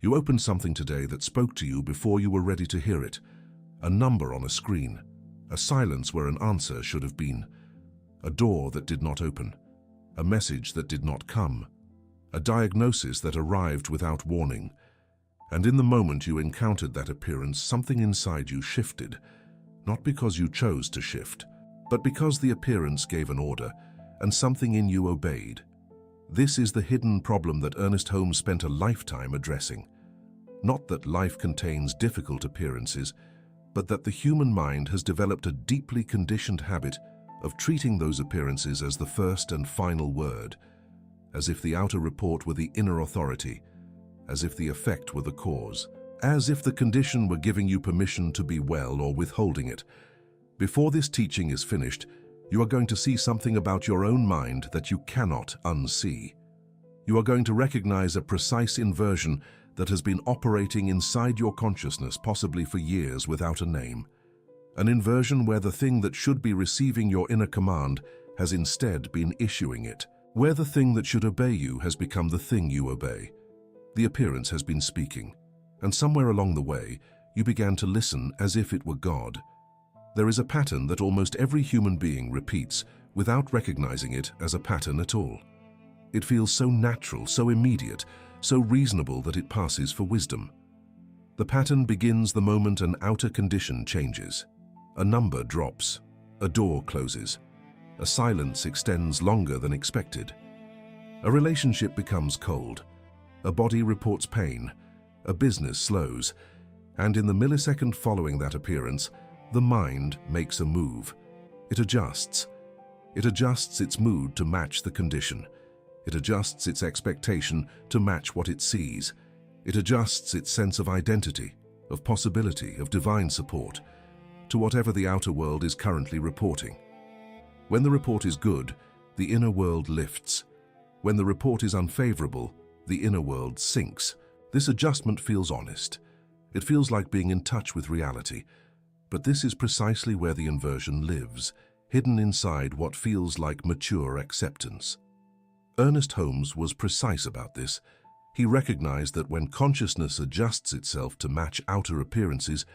You opened something today that spoke to you before you were ready to hear it. A number on a screen, a silence where an answer should have been, a door that did not open, a message that did not come, a diagnosis that arrived without warning. And in the moment you encountered that appearance, something inside you shifted, not because you chose to shift, but because the appearance gave an order, and something in you obeyed. This is the hidden problem that Ernest Holmes spent a lifetime addressing. Not that life contains difficult appearances, but that the human mind has developed a deeply conditioned habit of treating those appearances as the first and final word, as if the outer report were the inner authority, as if the effect were the cause, as if the condition were giving you permission to be well or withholding it. Before this teaching is finished, you are going to see something about your own mind that you cannot unsee. You are going to recognize a precise inversion that has been operating inside your consciousness possibly for years without a name. An inversion where the thing that should be receiving your inner command has instead been issuing it, where the thing that should obey you has become the thing you obey. The appearance has been speaking, and somewhere along the way, you began to listen as if it were God. There is a pattern that almost every human being repeats without recognizing it as a pattern at all. It feels so natural, so immediate, so reasonable that it passes for wisdom. The pattern begins the moment an outer condition changes. A number drops, a door closes, a silence extends longer than expected. A relationship becomes cold, a body reports pain, a business slows, and in the millisecond following that appearance, the mind makes a move. It adjusts. It adjusts its mood to match the condition. It adjusts its expectation to match what it sees. It adjusts its sense of identity, of possibility, of divine support, to whatever the outer world is currently reporting. When the report is good, the inner world lifts. When the report is unfavorable, the inner world sinks. This adjustment feels honest. It feels like being in touch with reality. But this is precisely where the inversion lives, hidden inside what feels like mature acceptance. Ernest Holmes was precise about this. He recognized that when consciousness adjusts itself to match outer appearances,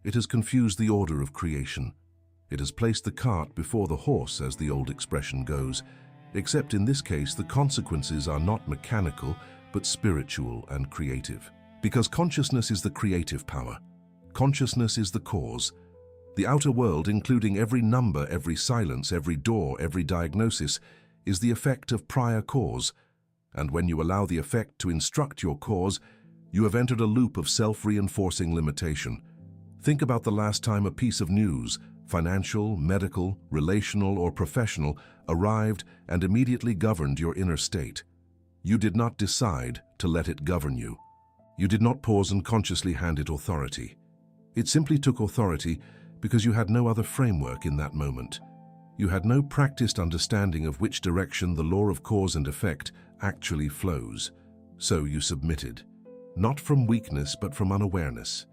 it has confused the order of creation. It has placed the cart before the horse, as the old expression goes, except in this case the consequences are not mechanical, but spiritual and creative. Because consciousness is the creative power. Consciousness is the cause. The outer world, including every number, every silence, every door, every diagnosis, is the effect of prior cause. And when you allow the effect to instruct your cause, you have entered a loop of self-reinforcing limitation. Think about the last time a piece of news, financial, medical, relational, or professional, arrived and immediately governed your inner state. You did not decide to let it govern you. You did not pause and consciously hand it authority. It simply took authority because you had no other framework in that moment. You had no practiced understanding of which direction the law of cause and effect actually flows. So you submitted, not from weakness but from unawareness.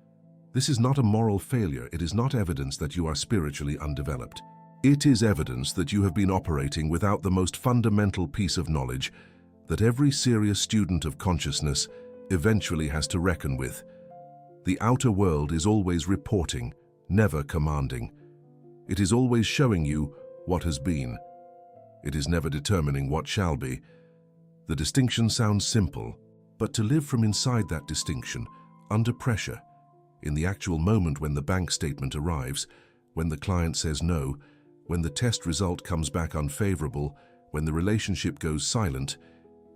This is not a moral failure. It is not evidence that you are spiritually undeveloped. It is evidence that you have been operating without the most fundamental piece of knowledge that every serious student of consciousness eventually has to reckon with. The outer world is always reporting, never commanding. It is always showing you what has been. It is never determining what shall be. The distinction sounds simple, but to live from inside that distinction, under pressure, in the actual moment when the bank statement arrives, when the client says no, when the test result comes back unfavorable, when the relationship goes silent,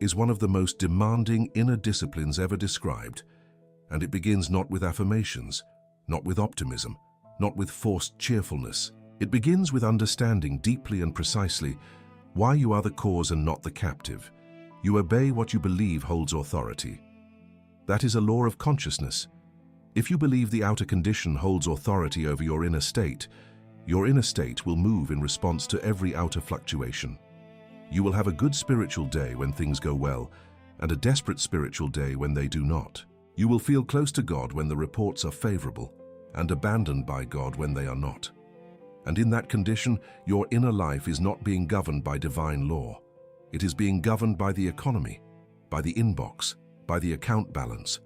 is one of the most demanding inner disciplines ever described. And it begins not with affirmations, not with optimism, not with forced cheerfulness. It begins with understanding deeply and precisely why you are the cause and not the captive. You obey what you believe holds authority. That is a law of consciousness. If you believe the outer condition holds authority over your inner state will move in response to every outer fluctuation. You will have a good spiritual day when things go well, and a desperate spiritual day when they do not. You will feel close to God when the reports are favorable, and abandoned by God when they are not. And in that condition, your inner life is not being governed by divine law. It is being governed by the economy, by the inbox, by the account balance.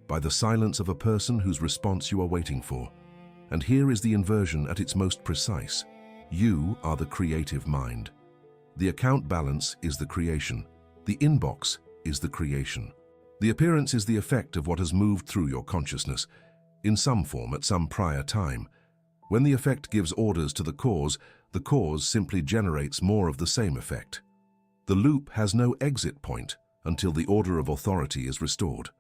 by the silence of a person whose response you are waiting for. And here is the inversion at its most precise. You are the creative mind. The account balance is the creation. The inbox is the creation. The appearance is the effect of what has moved through your consciousness, in some form at some prior time. When the effect gives orders to the cause simply generates more of the same effect. The loop has no exit point until the order of authority is restored,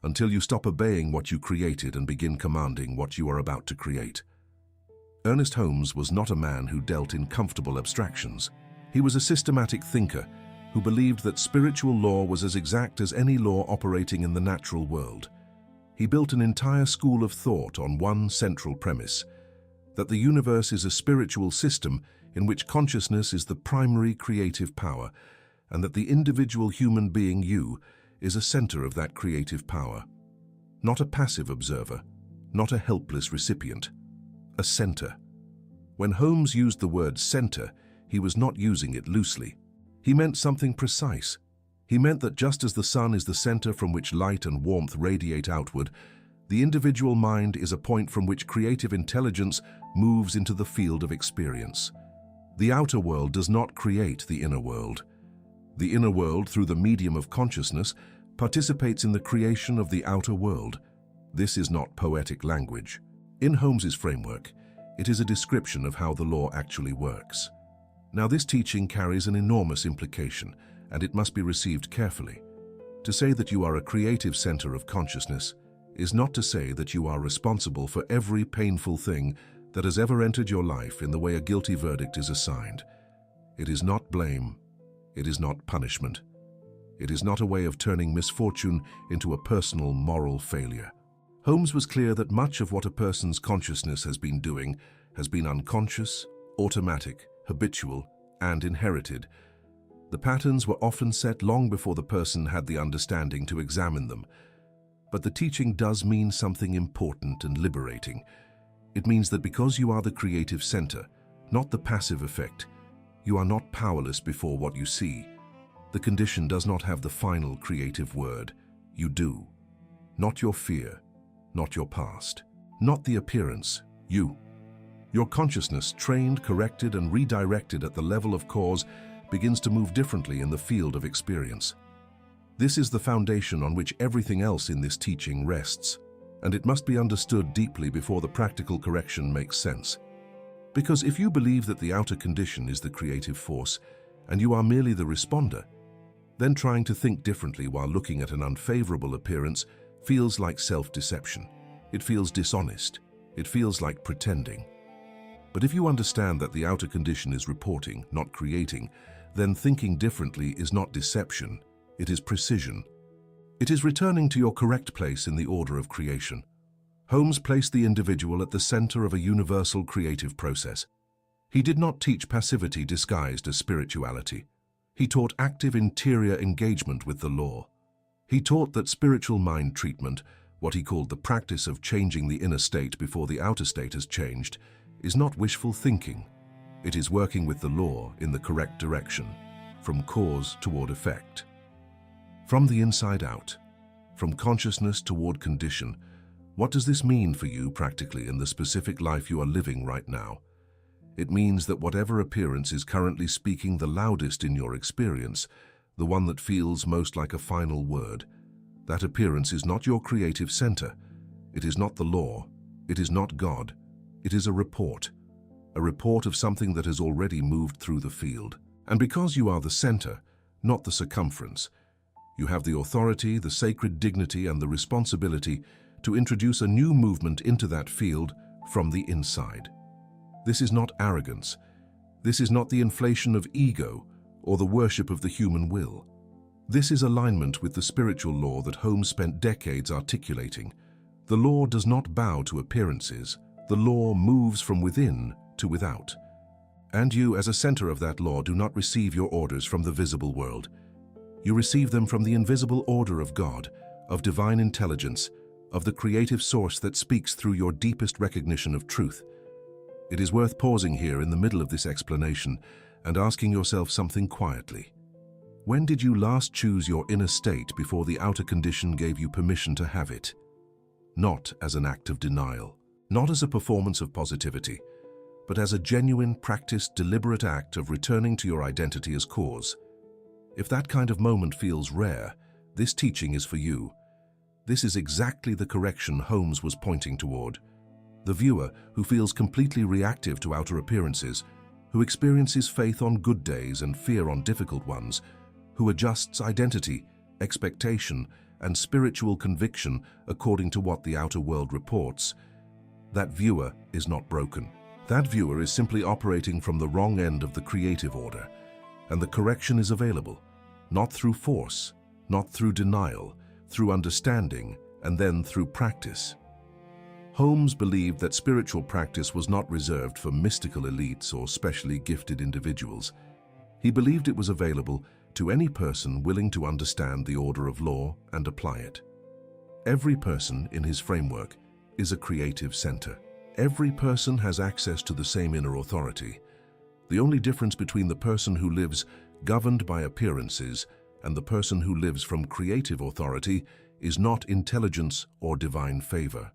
until you stop obeying what you created and begin commanding what you are about to create. Ernest Holmes was not a man who dealt in comfortable abstractions. He was a systematic thinker who believed that spiritual law was as exact as any law operating in the natural world. He built an entire school of thought on one central premise, that the universe is a spiritual system in which consciousness is the primary creative power, and that the individual human being you is a center of that creative power. Not a passive observer, not a helpless recipient, a center. When Holmes used the word center, he was not using it loosely. He meant something precise. He meant that just as the sun is the center from which light and warmth radiate outward, the individual mind is a point from which creative intelligence moves into the field of experience. The outer world does not create the inner world. The inner world, through the medium of consciousness, participates in the creation of the outer world. This is not poetic language. In Holmes's framework, it is a description of how the law actually works. Now, this teaching carries an enormous implication, and it must be received carefully. To say that you are a creative center of consciousness is not to say that you are responsible for every painful thing that has ever entered your life in the way a guilty verdict is assigned. It is not blame. It is not punishment. It is not a way of turning misfortune into a personal moral failure. Holmes was clear that much of what a person's consciousness has been doing has been unconscious, automatic, habitual, and inherited. The patterns were often set long before the person had the understanding to examine them. But the teaching does mean something important and liberating. It means that because you are the creative center, not the passive effect, you are not powerless before what you see. The condition does not have the final creative word. You do. Not your fear, not your past, not the appearance, you. Your consciousness, trained, corrected, and redirected at the level of cause, begins to move differently in the field of experience. This is the foundation on which everything else in this teaching rests, and it must be understood deeply before the practical correction makes sense. Because if you believe that the outer condition is the creative force, and you are merely the responder, then trying to think differently while looking at an unfavorable appearance feels like self-deception. It feels dishonest. It feels like pretending. But if you understand that the outer condition is reporting, not creating, then thinking differently is not deception, it is precision. It is returning to your correct place in the order of creation. Holmes placed the individual at the center of a universal creative process. He did not teach passivity disguised as spirituality. He taught active interior engagement with the law. He taught that spiritual mind treatment, what he called the practice of changing the inner state before the outer state has changed, is not wishful thinking. It is working with the law in the correct direction, from cause toward effect. From the inside out, from consciousness toward condition, what does this mean for you practically in the specific life you are living right now? It means that whatever appearance is currently speaking the loudest in your experience, the one that feels most like a final word, that appearance is not your creative center. It is not the law. It is not God. It is a report of something that has already moved through the field. And because you are the center, not the circumference, you have the authority, the sacred dignity, and the responsibility to introduce a new movement into that field from the inside. This is not arrogance. This is not the inflation of ego or the worship of the human will. This is alignment with the spiritual law that Holmes spent decades articulating. The law does not bow to appearances. The law moves from within to without. And you, as a center of that law, do not receive your orders from the visible world. You receive them from the invisible order of God, of divine intelligence, of the creative source that speaks through your deepest recognition of truth. It is worth pausing here in the middle of this explanation and asking yourself something quietly. When did you last choose your inner state before the outer condition gave you permission to have it? Not as an act of denial, not as a performance of positivity, but as a genuine, practiced, deliberate act of returning to your identity as cause. If that kind of moment feels rare, this teaching is for you. This is exactly the correction Holmes was pointing toward. The viewer who feels completely reactive to outer appearances, who experiences faith on good days and fear on difficult ones, who adjusts identity, expectation, and spiritual conviction according to what the outer world reports. That viewer is not broken. That viewer is simply operating from the wrong end of the creative order, and the correction is available, not through force, not through denial, through understanding, and then through practice. Holmes believed that spiritual practice was not reserved for mystical elites or specially gifted individuals. He believed it was available to any person willing to understand the order of law and apply it. Every person in his framework is a creative center. Every person has access to the same inner authority. The only difference between the person who lives governed by appearances and the person who lives from creative authority is not intelligence or divine favor.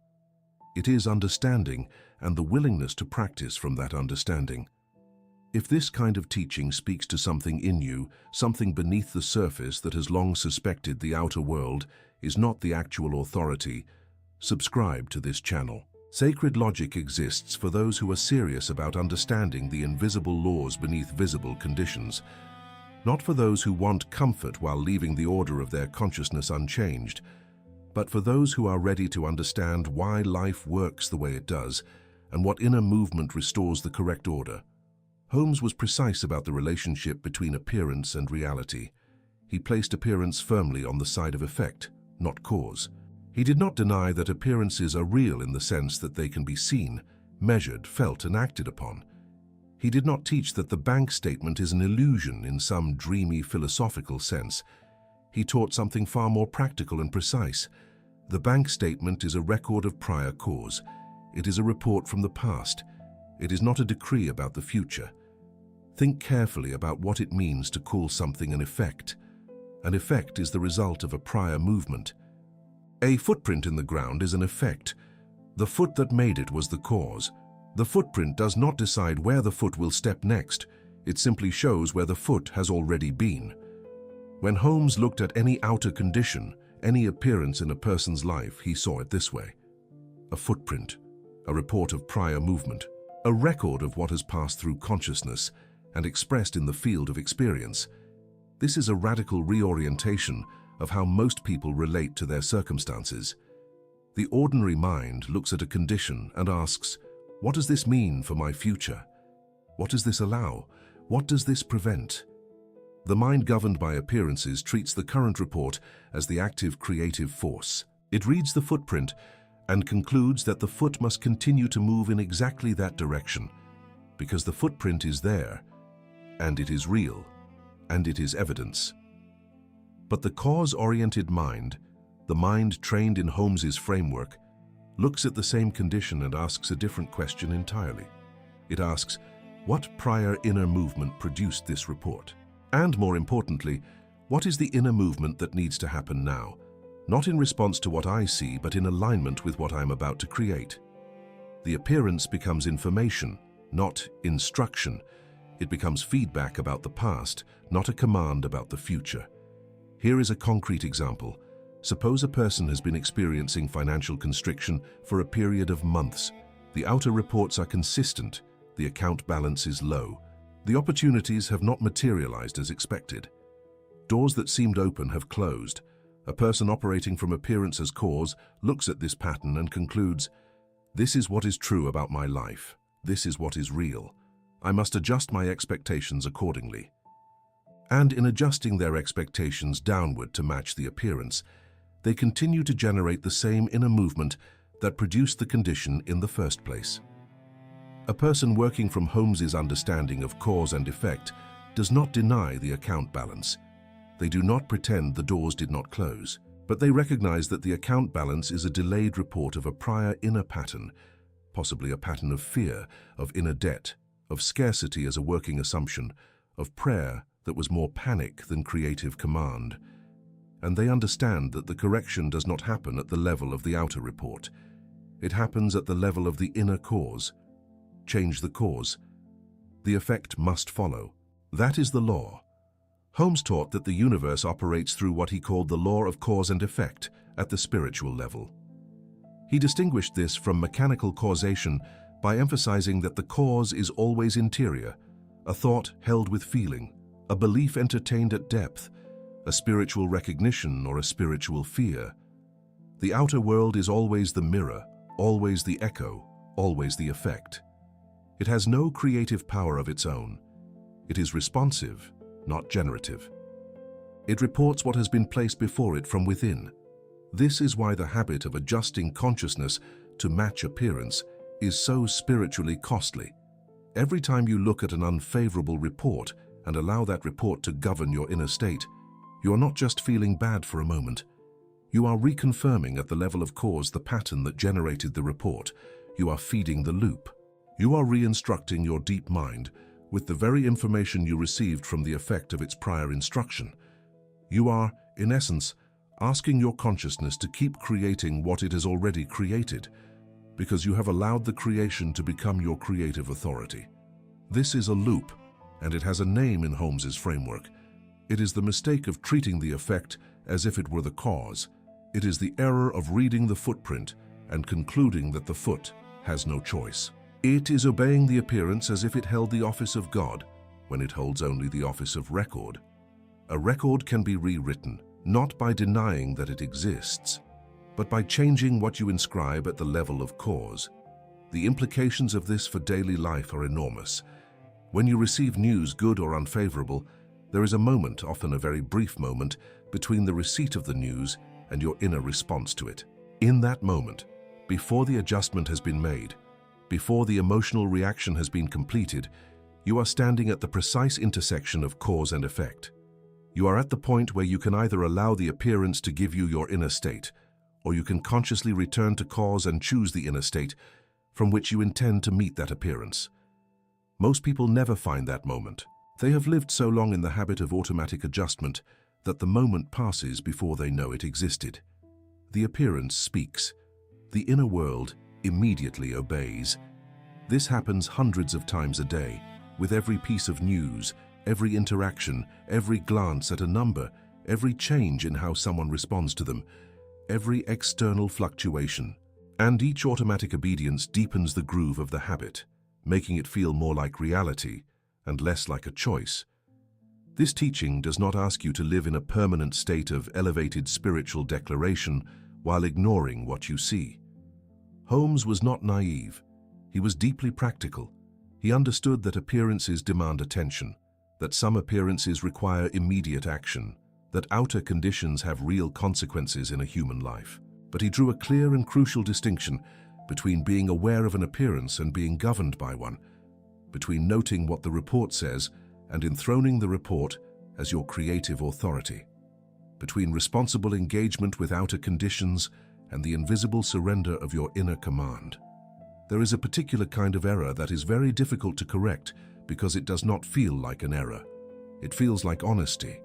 It is understanding and the willingness to practice from that understanding. If this kind of teaching speaks to something in you, something beneath the surface that has long suspected the outer world is not the actual authority, subscribe to this channel. Sacred logic exists for those who are serious about understanding the invisible laws beneath visible conditions, not for those who want comfort while leaving the order of their consciousness unchanged, but for those who are ready to understand why life works the way it does and what inner movement restores the correct order. Holmes was precise about the relationship between appearance and reality. He placed appearance firmly on the side of effect, not cause. He did not deny that appearances are real in the sense that they can be seen, measured, felt, and acted upon. He did not teach that the bank statement is an illusion in some dreamy philosophical sense. He taught something far more practical and precise. The bank statement is a record of prior cause. It is a report from the past. It is not a decree about the future. Think carefully about what it means to call something an effect. An effect is the result of a prior movement. A footprint in the ground is an effect. The foot that made it was the cause. The footprint does not decide where the foot will step next. It simply shows where the foot has already been. When Holmes looked at any outer condition, any appearance in a person's life, he saw it this way. A footprint, a report of prior movement, a record of what has passed through consciousness and expressed in the field of experience. This is a radical reorientation of how most people relate to their circumstances. The ordinary mind looks at a condition and asks, what does this mean for my future? What does this allow? What does this prevent? The mind governed by appearances treats the current report as the active creative force. It reads the footprint and concludes that the foot must continue to move in exactly that direction, because the footprint is there, and it is real, and it is evidence. But the cause-oriented mind, the mind trained in Holmes's framework, looks at the same condition and asks a different question entirely. It asks, what prior inner movement produced this report? And more importantly, what is the inner movement that needs to happen now? Not in response to what I see, but in alignment with what I'm about to create. The appearance becomes information, not instruction. It becomes feedback about the past, not a command about the future. Here is a concrete example. Suppose a person has been experiencing financial constriction for a period of months. The outer reports are consistent. The account balance is low. The opportunities have not materialized as expected. Doors that seemed open have closed. A person operating from appearance as cause looks at this pattern and concludes, this is what is true about my life. This is what is real. I must adjust my expectations accordingly. And in adjusting their expectations downward to match the appearance, they continue to generate the same inner movement that produced the condition in the first place. A person working from Holmes's understanding of cause and effect does not deny the account balance. They do not pretend the doors did not close, but they recognize that the account balance is a delayed report of a prior inner pattern, possibly a pattern of fear, of inner debt, of scarcity as a working assumption, of prayer, that was more panic than creative command. And they understand that the correction does not happen at the level of the outer report. It happens at the level of the inner cause. Change the cause. The effect must follow. That is the law. Holmes taught that the universe operates through what he called the law of cause and effect at the spiritual level. He distinguished this from mechanical causation by emphasizing that the cause is always interior, a thought held with feeling, a belief entertained at depth, a spiritual recognition or a spiritual fear. The outer world is always the mirror, always the echo, always the effect. It has no creative power of its own. It is responsive, not generative. It reports what has been placed before it from within. This is why the habit of adjusting consciousness to match appearance is so spiritually costly. Every time you look at an unfavorable report and allow that report to govern your inner state, you are not just feeling bad for a moment. You are reconfirming at the level of cause the pattern that generated the report. You are feeding the loop. You are re-instructing your deep mind with the very information you received from the effect of its prior instruction. You are, in essence, asking your consciousness to keep creating what it has already created, because you have allowed the creation to become your creative authority. This is a loop, and it has a name in Holmes's framework. It is the mistake of treating the effect as if it were the cause. It is the error of reading the footprint and concluding that the foot has no choice. It is obeying the appearance as if it held the office of God, when it holds only the office of record. A record can be rewritten, not by denying that it exists, but by changing what you inscribe at the level of cause. The implications of this for daily life are enormous. When you receive news, good or unfavorable, there is a moment, often a very brief moment, between the receipt of the news and your inner response to it. In that moment, before the adjustment has been made, before the emotional reaction has been completed, you are standing at the precise intersection of cause and effect. You are at the point where you can either allow the appearance to give you your inner state, or you can consciously return to cause and choose the inner state from which you intend to meet that appearance. Most people never find that moment. They have lived so long in the habit of automatic adjustment that the moment passes before they know it existed. The appearance speaks. The inner world immediately obeys. This happens hundreds of times a day, with every piece of news, every interaction, every glance at a number, every change in how someone responds to them, every external fluctuation. And each automatic obedience deepens the groove of the habit, making it feel more like reality and less like a choice. This teaching does not ask you to live in a permanent state of elevated spiritual declaration while ignoring what you see. Holmes was not naive. He was deeply practical. He understood that appearances demand attention, that some appearances require immediate action, that outer conditions have real consequences in a human life. But he drew a clear and crucial distinction between being aware of an appearance and being governed by one, between noting what the report says and enthroning the report as your creative authority, between responsible engagement with outer conditions and the invisible surrender of your inner command. There is a particular kind of error that is very difficult to correct because it does not feel like an error. It feels like honesty.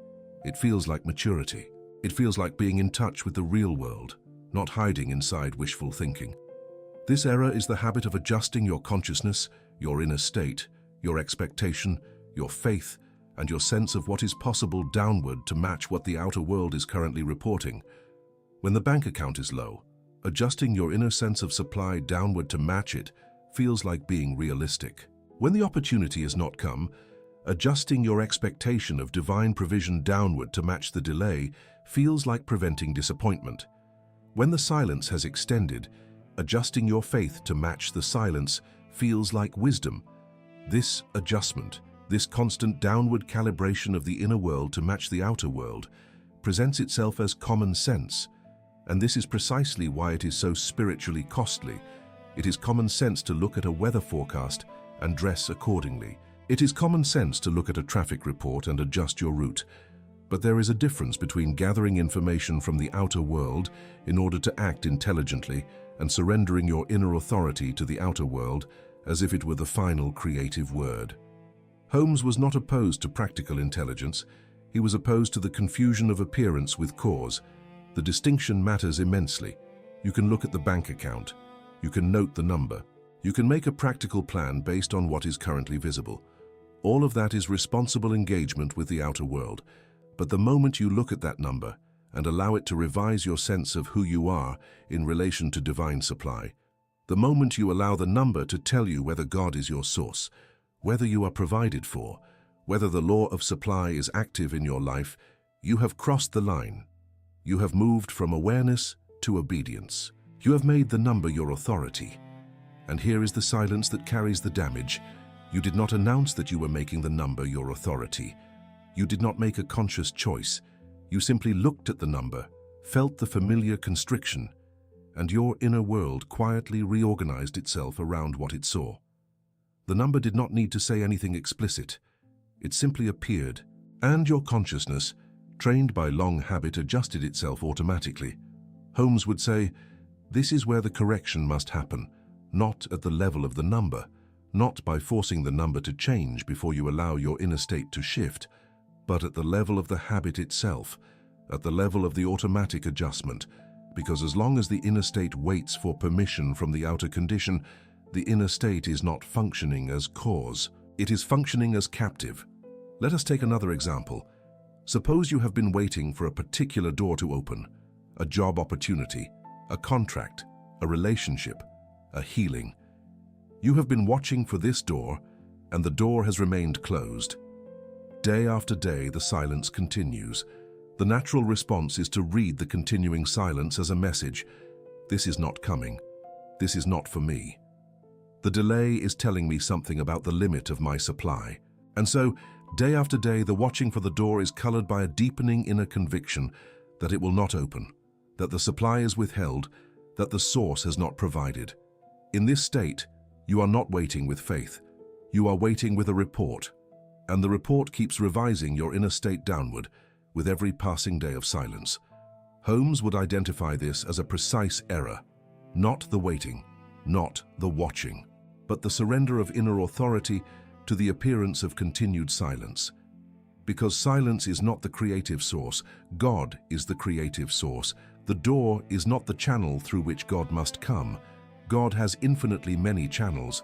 It feels like maturity. It feels like being in touch with the real world, not hiding inside wishful thinking. This error is the habit of adjusting your consciousness, your inner state, your expectation, your faith, and your sense of what is possible downward to match what the outer world is currently reporting. When the bank account is low, adjusting your inner sense of supply downward to match it feels like being realistic. When the opportunity has not come, adjusting your expectation of divine provision downward to match the delay feels like preventing disappointment. When the silence has extended, adjusting your faith to match the silence feels like wisdom. This adjustment, this constant downward calibration of the inner world to match the outer world, presents itself as common sense. And this is precisely why it is so spiritually costly. It is common sense to look at a weather forecast and dress accordingly. It is common sense to look at a traffic report and adjust your route. But there is a difference between gathering information from the outer world in order to act intelligently and surrendering your inner authority to the outer world as if it were the final creative word. Holmes was not opposed to practical intelligence. He was opposed to the confusion of appearance with cause. The distinction matters immensely. You can look at the bank account. You can note the number. You can make a practical plan based on what is currently visible. All of that is responsible engagement with the outer world. But the moment you look at that number and allow it to revise your sense of who you are in relation to divine supply, the moment you allow the number to tell you whether God is your source, whether you are provided for, whether the law of supply is active in your life, you have crossed the line. You have moved from awareness to obedience. You have made the number your authority. And here is the silence that carries the damage. You did not announce that you were making the number your authority. You did not make a conscious choice. You simply looked at the number, felt the familiar constriction, and your inner world quietly reorganized itself around what it saw. The number did not need to say anything explicit. It simply appeared, and your consciousness, trained by long habit, adjusted itself automatically. Holmes would say, "This is where the correction must happen, not at the level of the number, not by forcing the number to change before you allow your inner state to shift, but at the level of the habit itself, at the level of the automatic adjustment, because as long as the inner state waits for permission from the outer condition, the inner state is not functioning as cause. It is functioning as captive." Let us take another example. Suppose you have been waiting for a particular door to open, a job opportunity, a contract, a relationship, a healing. You have been watching for this door, and the door has remained closed. Day after day, the silence continues. The natural response is to read the continuing silence as a message. This is not coming. This is not for me. The delay is telling me something about the limit of my supply. And so, day after day, the watching for the door is colored by a deepening inner conviction that it will not open, that the supply is withheld, that the source has not provided. In this state, you are not waiting with faith. You are waiting with a report, and the report keeps revising your inner state downward with every passing day of silence. Holmes would identify this as a precise error, not the waiting, not the watching, but the surrender of inner authority to the appearance of continued silence. Because silence is not the creative source, God is the creative source. The door is not the channel through which God must come. God has infinitely many channels.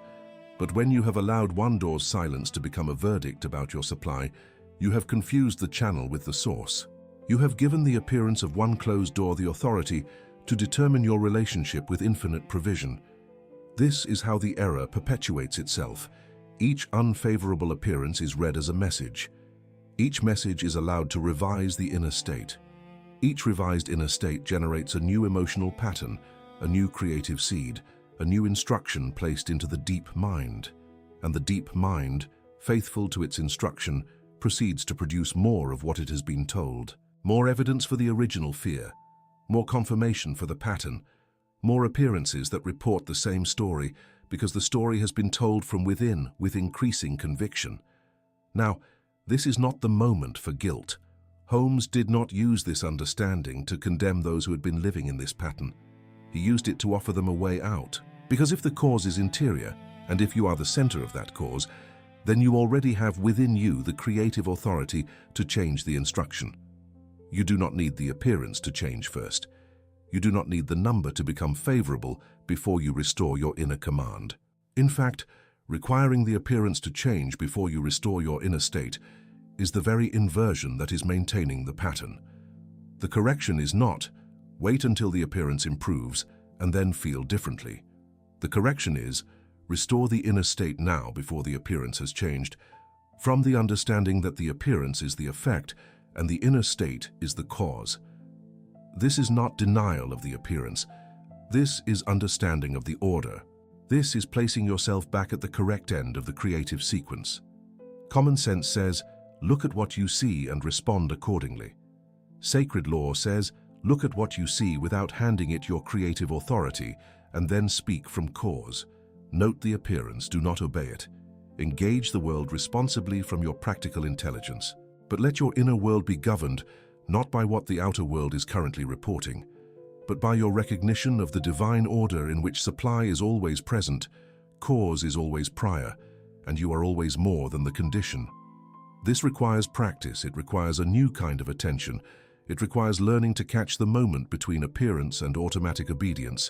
But when you have allowed one door's silence to become a verdict about your supply, you have confused the channel with the source. You have given the appearance of one closed door the authority to determine your relationship with infinite provision. This is how the error perpetuates itself. Each unfavorable appearance is read as a message. Each message is allowed to revise the inner state. Each revised inner state generates a new emotional pattern, a new creative seed, a new instruction placed into the deep mind. And the deep mind, faithful to its instruction, proceeds to produce more of what it has been told. More evidence for the original fear, more confirmation for the pattern, more appearances that report the same story because the story has been told from within with increasing conviction. Now, this is not the moment for guilt. Holmes did not use this understanding to condemn those who had been living in this pattern. He used it to offer them a way out. Because if the cause is interior, and if you are the center of that cause, then you already have within you the creative authority to change the instruction. You do not need the appearance to change first. You do not need the number to become favorable before you restore your inner command. In fact, requiring the appearance to change before you restore your inner state is the very inversion that is maintaining the pattern. The correction is not, wait until the appearance improves and then feel differently. The correction is, restore the inner state now before the appearance has changed, from the understanding that the appearance is the effect and the inner state is the cause. This is not denial of the appearance. This is understanding of the order. This is placing yourself back at the correct end of the creative sequence. Common sense says, look at what you see and respond accordingly. Sacred law says, look at what you see without handing it your creative authority and then speak from cause. Note the appearance, do not obey it. Engage the world responsibly from your practical intelligence, but let your inner world be governed not by what the outer world is currently reporting, but by your recognition of the divine order in which supply is always present, cause is always prior, and you are always more than the condition. This requires practice, it requires a new kind of attention, it requires learning to catch the moment between appearance and automatic obedience,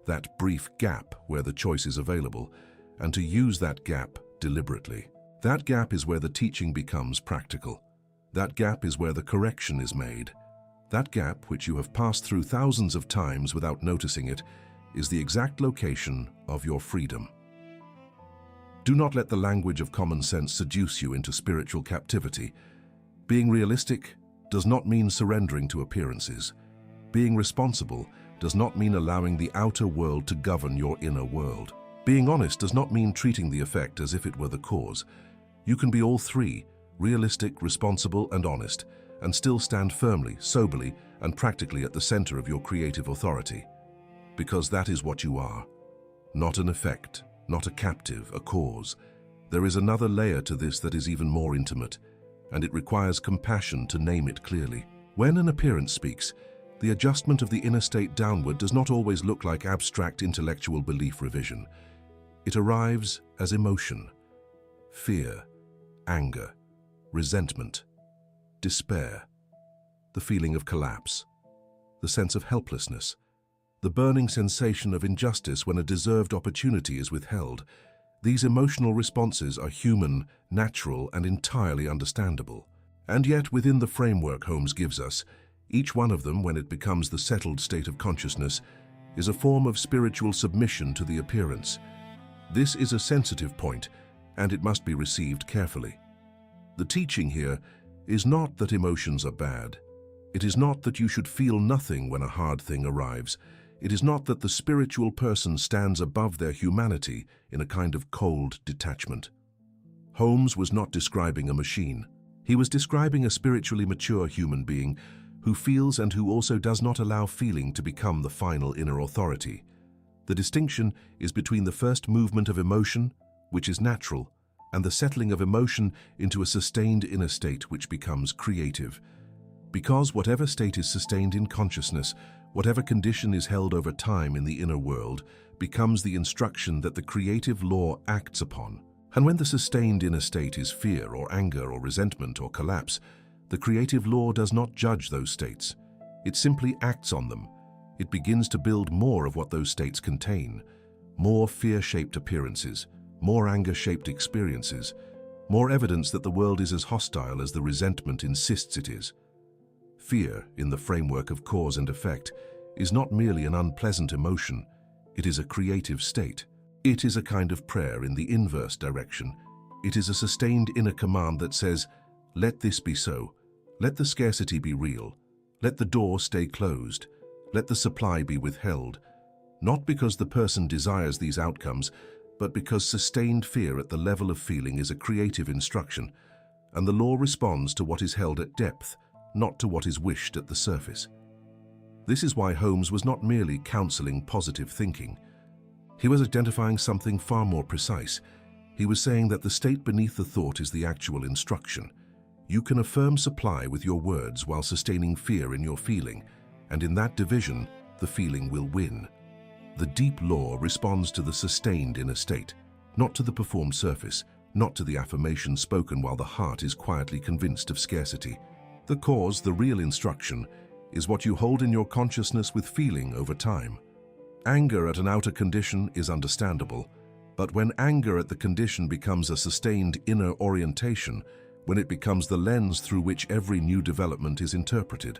that brief gap where the choice is available, and to use that gap deliberately. That gap is where the teaching becomes practical. That gap is where the correction is made. That gap, which you have passed through thousands of times without noticing it, is the exact location of your freedom. Do not let the language of common sense seduce you into spiritual captivity. Being realistic does not mean surrendering to appearances. Being responsible does not mean allowing the outer world to govern your inner world. Being honest does not mean treating the effect as if it were the cause. You can be all three, realistic, responsible, and honest, and still stand firmly, soberly, and practically at the center of your creative authority. Because that is what you are. Not an effect, not a captive, a cause. There is another layer to this that is even more intimate, and it requires compassion to name it clearly. When an appearance speaks, the adjustment of the inner state downward does not always look like abstract intellectual belief revision. It arrives as emotion, fear, anger, resentment, despair, the feeling of collapse, the sense of helplessness, the burning sensation of injustice when a deserved opportunity is withheld. These emotional responses are human, natural, and entirely understandable. And yet, within the framework Holmes gives us, each one of them, when it becomes the settled state of consciousness, is a form of spiritual submission to the appearance. This is a sensitive point, and it must be received carefully. The teaching here is not that emotions are bad. It is not that you should feel nothing when a hard thing arrives. It is not that the spiritual person stands above their humanity in a kind of cold detachment. Holmes was not describing a machine. He was describing a spiritually mature human being who feels and who also does not allow feeling to become the final inner authority. The distinction is between the first movement of emotion, which is natural, and the settling of emotion into a sustained inner state which becomes creative. Because whatever state is sustained in consciousness, whatever condition is held over time in the inner world, becomes the instruction that the creative law acts upon. And when the sustained inner state is fear or anger or resentment or collapse, the creative law does not judge those states. It simply acts on them. It begins to build more of what those states contain, more fear-shaped appearances, more anger-shaped experiences, more evidence that the world is as hostile as the resentment insists it is. Fear, in the framework of cause and effect, is not merely an unpleasant emotion, it is a creative state. It is a kind of prayer in the inverse direction. It is a sustained inner command that says, let this be so, let the scarcity be real, let the door stay closed, let the supply be withheld, not because the person desires these outcomes, but because sustained fear at the level of feeling is a creative instruction, and the law responds to what is held at depth, not to what is wished at the surface. This is why Holmes was not merely counseling positive thinking. He was identifying something far more precise. He was saying that the state beneath the thought is the actual instruction. You can affirm supply with your words while sustaining fear in your feeling, and in that division, the feeling will win. The deep law responds to the sustained inner state, not to the performed surface, not to the affirmation spoken while the heart is quietly convinced of scarcity. The cause, the real instruction, is what you hold in your consciousness with feeling over time. Anger at an outer condition is understandable, but when anger at the condition becomes a sustained inner orientation, when it becomes the lens through which every new development is interpreted,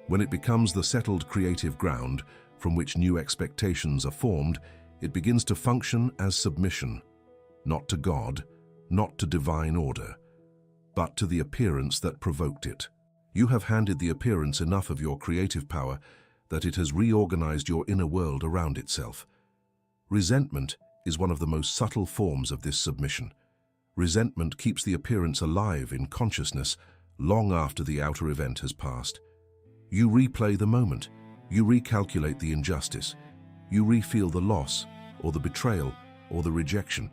when it becomes the settled creative ground from which new expectations are formed, it begins to function as submission, not to God, not to divine order, but to the appearance that provoked it. You have handed the appearance enough of your creative power that it has reorganized your inner world around itself. Resentment is one of the most subtle forms of this submission. Resentment keeps the appearance alive in consciousness long after the outer event has passed. You replay the moment, you recalculate the injustice, you refeel the loss, or the betrayal, or the rejection.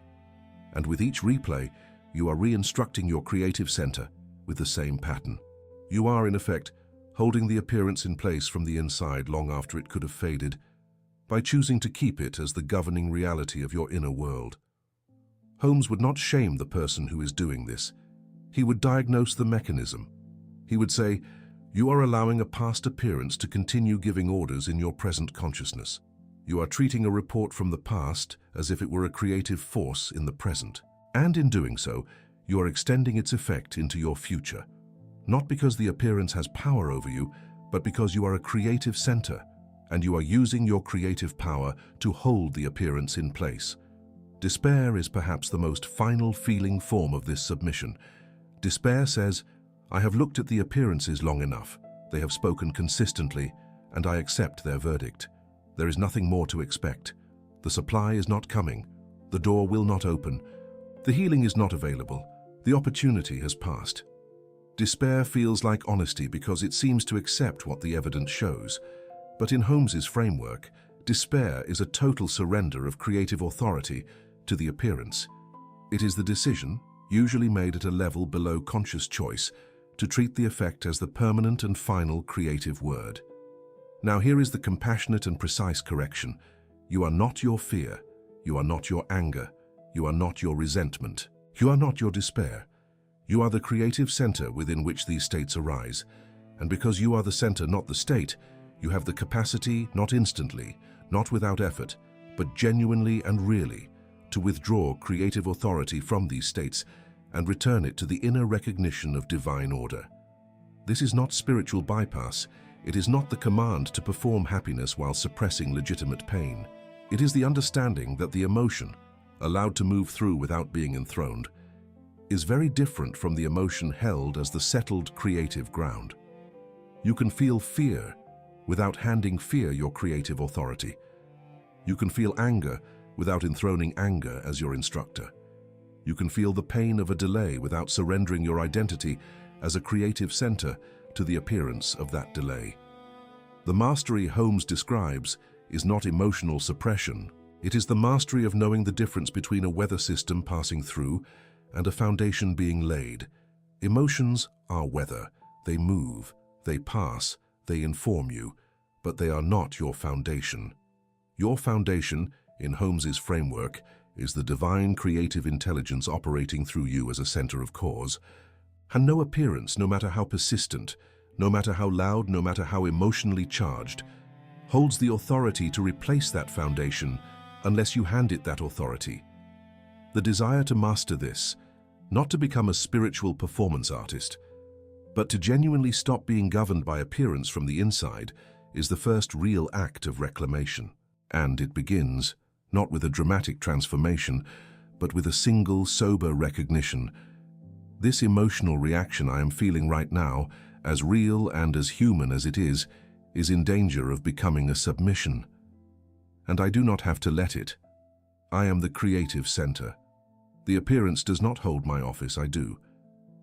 And with each replay, you are re-instructing your creative center with the same pattern. You are, in effect, holding the appearance in place from the inside long after it could have faded, by choosing to keep it as the governing reality of your inner world. Holmes would not shame the person who is doing this. He would diagnose the mechanism. He would say, "You are allowing a past appearance to continue giving orders in your present consciousness. You are treating a report from the past as if it were a creative force in the present. And in doing so, you are extending its effect into your future. Not because the appearance has power over you, but because you are a creative center, and you are using your creative power to hold the appearance in place." Despair is perhaps the most final feeling form of this submission. Despair says, "I have looked at the appearances long enough. They have spoken consistently, and I accept their verdict. There is nothing more to expect. The supply is not coming. The door will not open. The healing is not available. The opportunity has passed." Despair feels like honesty because it seems to accept what the evidence shows. But in Holmes's framework, despair is a total surrender of creative authority to the appearance. It is the decision, usually made at a level below conscious choice, to treat the effect as the permanent and final creative word. Now here is the compassionate and precise correction. You are not your fear. You are not your anger. You are not your resentment. You are not your despair. You are the creative center within which these states arise. And because you are the center, not the state, you have the capacity, not instantly, not without effort, but genuinely and really, to withdraw creative authority from these states and return it to the inner recognition of divine order. This is not spiritual bypass. It is not the command to perform happiness while suppressing legitimate pain. It is the understanding that the emotion, allowed to move through without being enthroned, is very different from the emotion held as the settled creative ground. You can feel fear without handing fear your creative authority. You can feel anger without enthroning anger as your instructor. You can feel the pain of a delay without surrendering your identity as a creative center to the appearance of that delay. The mastery Holmes describes is not emotional suppression. It is the mastery of knowing the difference between a weather system passing through and a foundation being laid. Emotions are weather. They move, they pass, they inform you, but they are not your foundation. Your foundation, in Holmes's framework, is the divine creative intelligence operating through you as a center of cause. And no appearance, no matter how persistent, no matter how loud, no matter how emotionally charged, holds the authority to replace that foundation unless you hand it that authority. The desire to master this, not to become a spiritual performance artist, but to genuinely stop being governed by appearance from the inside, is the first real act of reclamation. And it begins, not with a dramatic transformation, but with a single, sober recognition. This emotional reaction I am feeling right now, as real and as human as it is in danger of becoming a submission. And I do not have to let it. I am the creative center. The appearance does not hold my office, I do.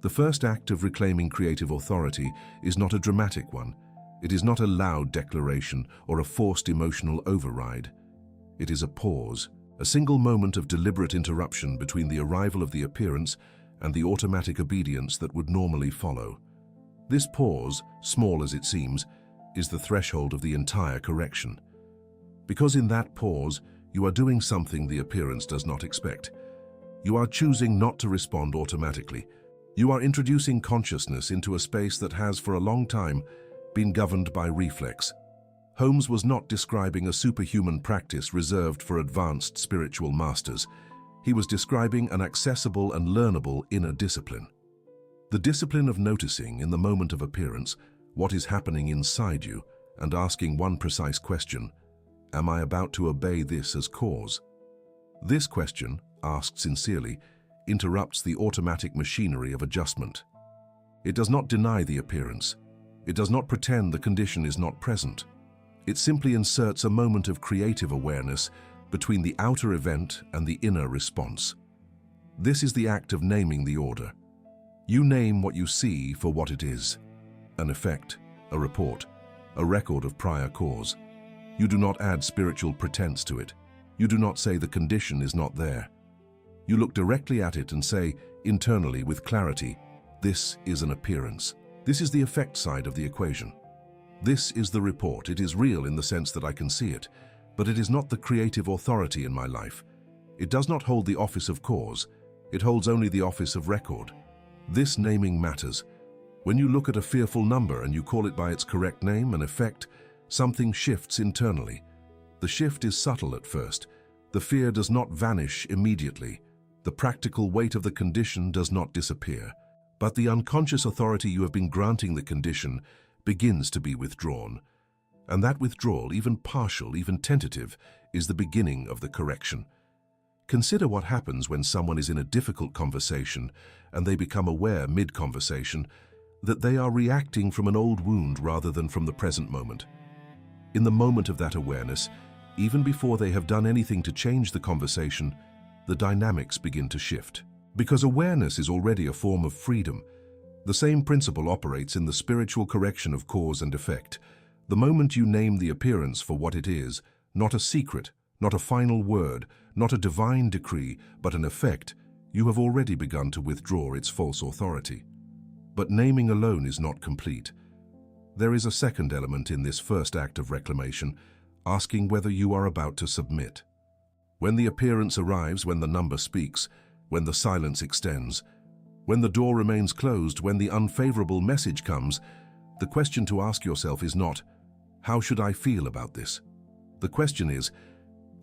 The first act of reclaiming creative authority is not a dramatic one. It is not a loud declaration or a forced emotional override. It is a pause, a single moment of deliberate interruption between the arrival of the appearance and the automatic obedience that would normally follow. This pause, small as it seems, is the threshold of the entire correction. Because in that pause, you are doing something the appearance does not expect. You are choosing not to respond automatically. You are introducing consciousness into a space that has, for a long time, been governed by reflex. Holmes was not describing a superhuman practice reserved for advanced spiritual masters. He was describing an accessible and learnable inner discipline. The discipline of noticing in the moment of appearance what is happening inside you and asking one precise question: am I about to obey this as cause? This question, asked sincerely, interrupts the automatic machinery of adjustment. It does not deny the appearance. It does not pretend the condition is not present. It simply inserts a moment of creative awareness between the outer event and the inner response. This is the act of naming the order. You name what you see for what it is: an effect, a report, a record of prior cause. You do not add spiritual pretense to it. You do not say the condition is not there. You look directly at it and say, internally with clarity, this is an appearance. This is the effect side of the equation. This is the report. It is real in the sense that I can see it, but it is not the creative authority in my life. It does not hold the office of cause, it holds only the office of record. This naming matters. When you look at a fearful number and you call it by its correct name and effect, something shifts internally. The shift is subtle at first. The fear does not vanish immediately. The practical weight of the condition does not disappear. But the unconscious authority you have been granting the condition begins to be withdrawn. And that withdrawal, even partial, even tentative, is the beginning of the correction. Consider what happens when someone is in a difficult conversation and they become aware mid-conversation that they are reacting from an old wound rather than from the present moment. In the moment of that awareness, even before they have done anything to change the conversation, the dynamics begin to shift. Because awareness is already a form of freedom, the same principle operates in the spiritual correction of cause and effect. The moment you name the appearance for what it is, not a secret, not a final word, not a divine decree, but an effect, you have already begun to withdraw its false authority. But naming alone is not complete. There is a second element in this first act of reclamation, asking whether you are about to submit. When the appearance arrives, when the number speaks, when the silence extends, when the door remains closed, when the unfavorable message comes, the question to ask yourself is not, "How should I feel about this?" The question is,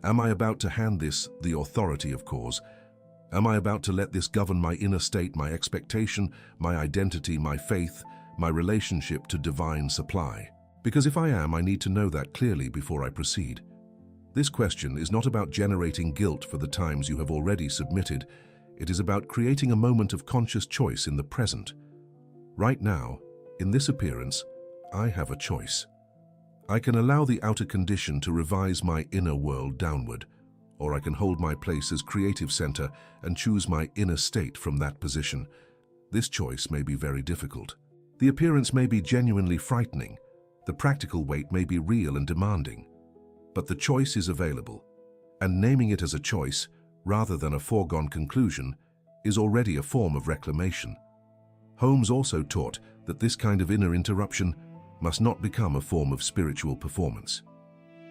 am I about to hand this the authority of cause? Am I about to let this govern my inner state, my expectation, my identity, my faith, my relationship to divine supply? Because if I am, I need to know that clearly before I proceed. This question is not about generating guilt for the times you have already submitted. It is about creating a moment of conscious choice in the present. Right now, in this appearance, I have a choice. I can allow the outer condition to revise my inner world downward, or I can hold my place as creative center and choose my inner state from that position. This choice may be very difficult. The appearance may be genuinely frightening. The practical weight may be real and demanding. But the choice is available, and naming it as a choice, rather than a foregone conclusion, is already a form of reclamation. Holmes also taught that this kind of inner interruption must not become a form of spiritual performance.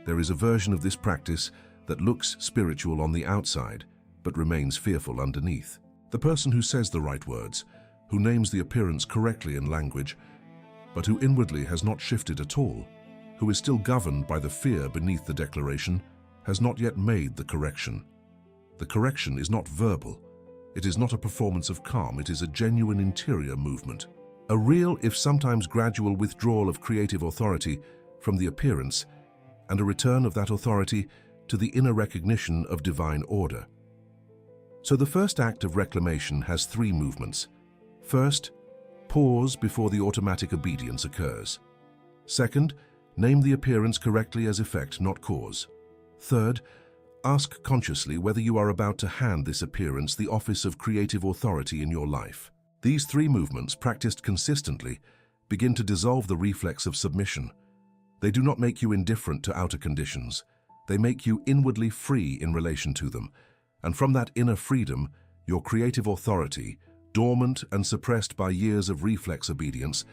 There is a version of this practice that looks spiritual on the outside, but remains fearful underneath. The person who says the right words, who names the appearance correctly in language, but who inwardly has not shifted at all, who is still governed by the fear beneath the declaration, has not yet made the correction. The correction is not verbal. It is not a performance of calm. It is a genuine interior movement. A real, if sometimes gradual, withdrawal of creative authority from the appearance and a return of that authority to the inner recognition of divine order. So the first act of reclamation has three movements. First, pause before the automatic obedience occurs. Second, name the appearance correctly as effect, not cause. Third, ask consciously whether you are about to hand this appearance the office of creative authority in your life. These three movements, practiced consistently, begin to dissolve the reflex of submission. They do not make you indifferent to outer conditions. They make you inwardly free in relation to them, and from that inner freedom, your creative authority, dormant and suppressed by years of reflex obedience,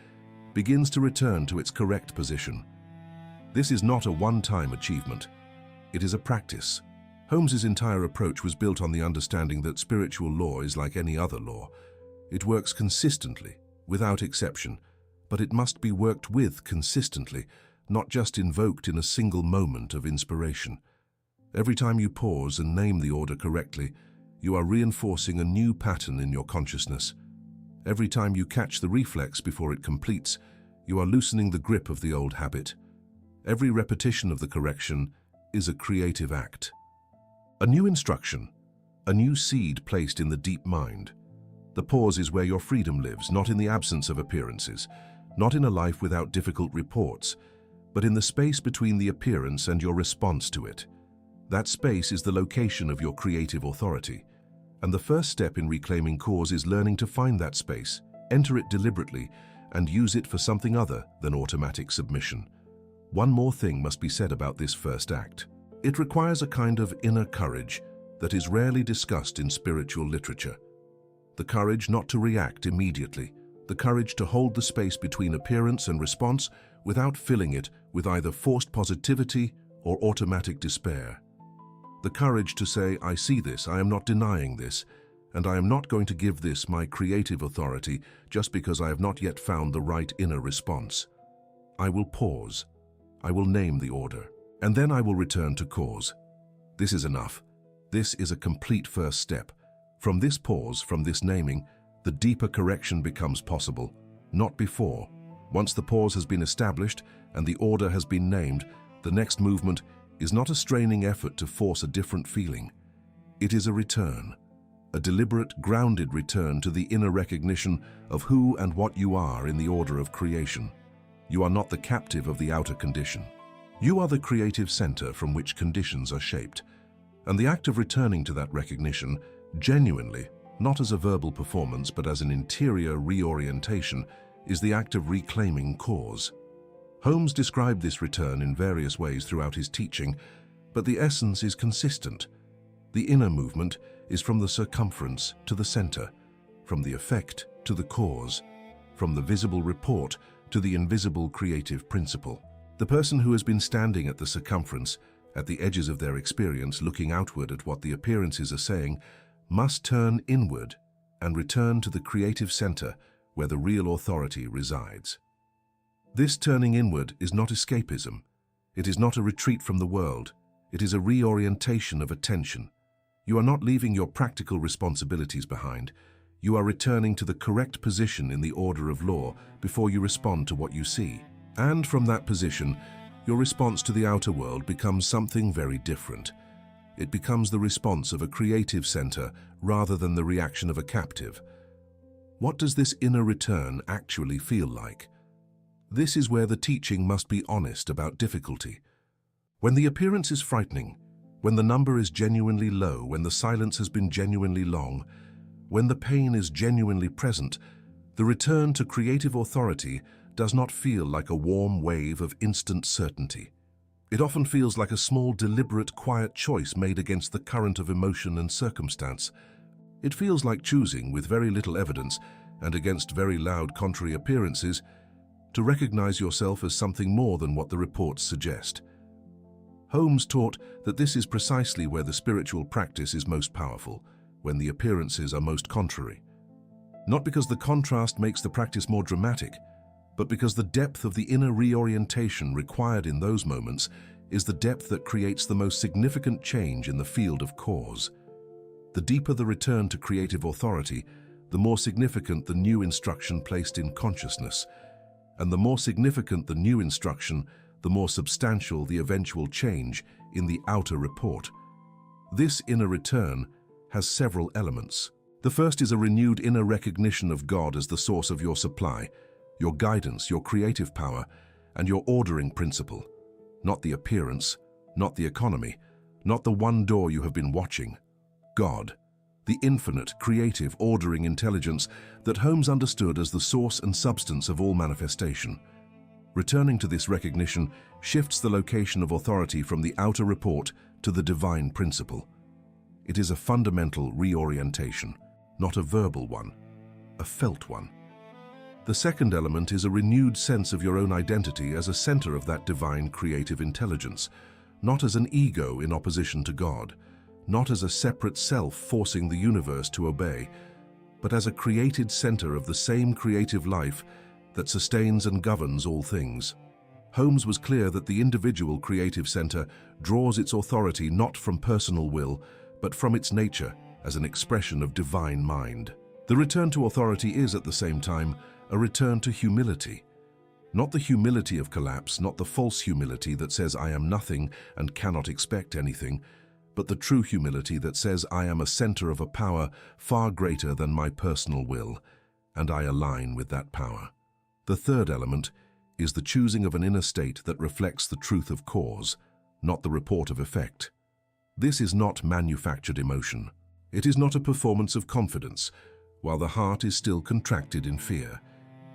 begins to return to its correct position. This is not a one-time achievement. It is a practice. Holmes's entire approach was built on the understanding that spiritual law is like any other law. It works consistently, without exception, but it must be worked with consistently, not just invoked in a single moment of inspiration. Every time you pause and name the order correctly, you are reinforcing a new pattern in your consciousness. Every time you catch the reflex before it completes, you are loosening the grip of the old habit. Every repetition of the correction is a creative act. A new instruction, a new seed placed in the deep mind. The pause is where your freedom lives, not in the absence of appearances, not in a life without difficult reports, but in the space between the appearance and your response to it. That space is the location of your creative authority. And the first step in reclaiming cause is learning to find that space, enter it deliberately, and use it for something other than automatic submission. One more thing must be said about this first act. It requires a kind of inner courage that is rarely discussed in spiritual literature. The courage not to react immediately, the courage to hold the space between appearance and response without filling it with either forced positivity or automatic despair. The courage to say, I see this, I am not denying this, and I am not going to give this my creative authority just because I have not yet found the right inner response. I will pause. I will name the order, and then I will return to cause. This is enough. This is a complete first step. From this pause, from this naming, the deeper correction becomes possible, not before. Once the pause has been established and the order has been named, the next movement is not a straining effort to force a different feeling. It is a return, a deliberate, grounded return to the inner recognition of who and what you are in the order of creation. You are not the captive of the outer condition. You are the creative center from which conditions are shaped. And the act of returning to that recognition, genuinely, not as a verbal performance but as an interior reorientation, is the act of reclaiming cause. Holmes described this return in various ways throughout his teaching, but the essence is consistent. The inner movement is from the circumference to the center, from the effect to the cause, from the visible report to the invisible creative principle. The person who has been standing at the circumference, at the edges of their experience, looking outward at what the appearances are saying, must turn inward and return to the creative center where the real authority resides. This turning inward is not escapism. It is not a retreat from the world. It is a reorientation of attention. You are not leaving your practical responsibilities behind. You are returning to the correct position in the order of law before you respond to what you see. And from that position, your response to the outer world becomes something very different. It becomes the response of a creative center rather than the reaction of a captive. What does this inner return actually feel like? This is where the teaching must be honest about difficulty. When the appearance is frightening, when the number is genuinely low, when the silence has been genuinely long, when the pain is genuinely present, the return to creative authority does not feel like a warm wave of instant certainty. It often feels like a small, deliberate, quiet choice made against the current of emotion and circumstance. It feels like choosing, with very little evidence and against very loud contrary appearances, to recognize yourself as something more than what the reports suggest. Holmes taught that this is precisely where the spiritual practice is most powerful, when the appearances are most contrary. Not because the contrast makes the practice more dramatic, but because the depth of the inner reorientation required in those moments is the depth that creates the most significant change in the field of cause. The deeper the return to creative authority, the more significant the new instruction placed in consciousness, and the more significant the new instruction, the more substantial the eventual change in the outer report. This inner return has several elements. The first is a renewed inner recognition of God as the source of your supply, your guidance, your creative power, and your ordering principle. Not the appearance, not the economy, not the one door you have been watching. God, the infinite, creative, ordering intelligence that Holmes understood as the source and substance of all manifestation. Returning to this recognition shifts the location of authority from the outer report to the divine principle. It is a fundamental reorientation, not a verbal one, a felt one. The second element is a renewed sense of your own identity as a center of that divine creative intelligence, not as an ego in opposition to God, not as a separate self forcing the universe to obey, but as a created center of the same creative life that sustains and governs all things. Holmes was clear that the individual creative center draws its authority not from personal will, but from its nature as an expression of divine mind. The return to authority is, at the same time, a return to humility. Not the humility of collapse, not the false humility that says I am nothing and cannot expect anything, but the true humility that says I am a center of a power far greater than my personal will, and I align with that power. The third element is the choosing of an inner state that reflects the truth of cause, not the report of effect. This is not manufactured emotion. It is not a performance of confidence, while the heart is still contracted in fear.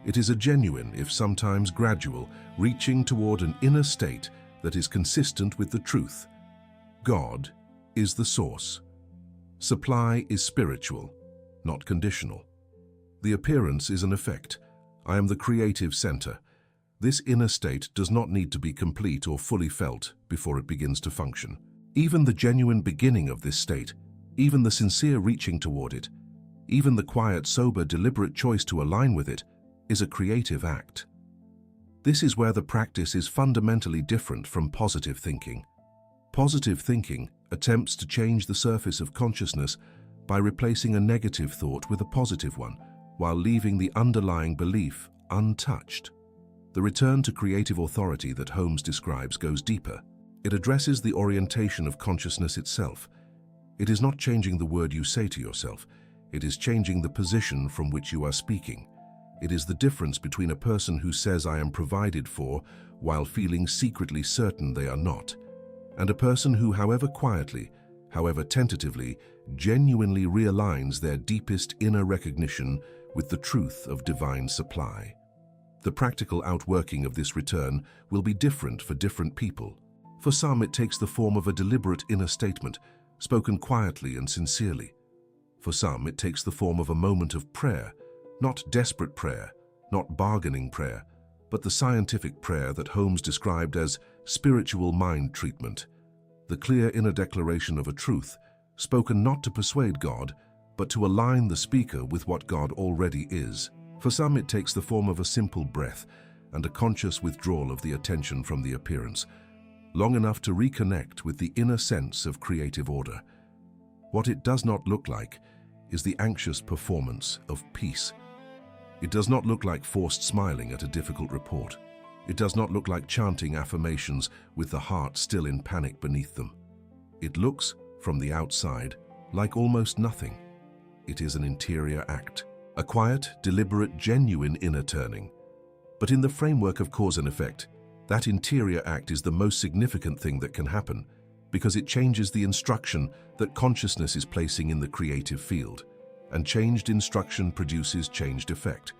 It is a genuine, if sometimes gradual, reaching toward an inner state that is consistent with the truth. God is the source. Supply is spiritual, not conditional. The appearance is an effect. I am the creative center. This inner state does not need to be complete or fully felt before it begins to function. Even the genuine beginning of this state, even the sincere reaching toward it, even the quiet, sober, deliberate choice to align with it, is a creative act. This is where the practice is fundamentally different from positive thinking. Positive thinking attempts to change the surface of consciousness by replacing a negative thought with a positive one, while leaving the underlying belief untouched. The return to creative authority that Holmes describes goes deeper. It addresses the orientation of consciousness itself. It is not changing the word you say to yourself. It is changing the position from which you are speaking. It is the difference between a person who says I am provided for while feeling secretly certain they are not, and a person who, however quietly, however tentatively, genuinely realigns their deepest inner recognition with the truth of divine supply. The practical outworking of this return will be different for different people. For some, it takes the form of a deliberate inner statement, spoken quietly and sincerely. For some, it takes the form of a moment of prayer, not desperate prayer, not bargaining prayer, but the scientific prayer that Holmes described as spiritual mind treatment, the clear inner declaration of a truth, spoken not to persuade God, but to align the speaker with what God already is. For some, it takes the form of a simple breath and a conscious withdrawal of the attention from the appearance, long enough to reconnect with the inner sense of creative order. What it does not look like is the anxious performance of peace. It does not look like forced smiling at a difficult report. It does not look like chanting affirmations with the heart still in panic beneath them. It looks, from the outside, like almost nothing. It is an interior act, a quiet, deliberate, genuine inner turning. But in the framework of cause and effect, that interior act is the most significant thing that can happen, because it changes the instruction that consciousness is placing in the creative field, and changed instruction produces changed effect.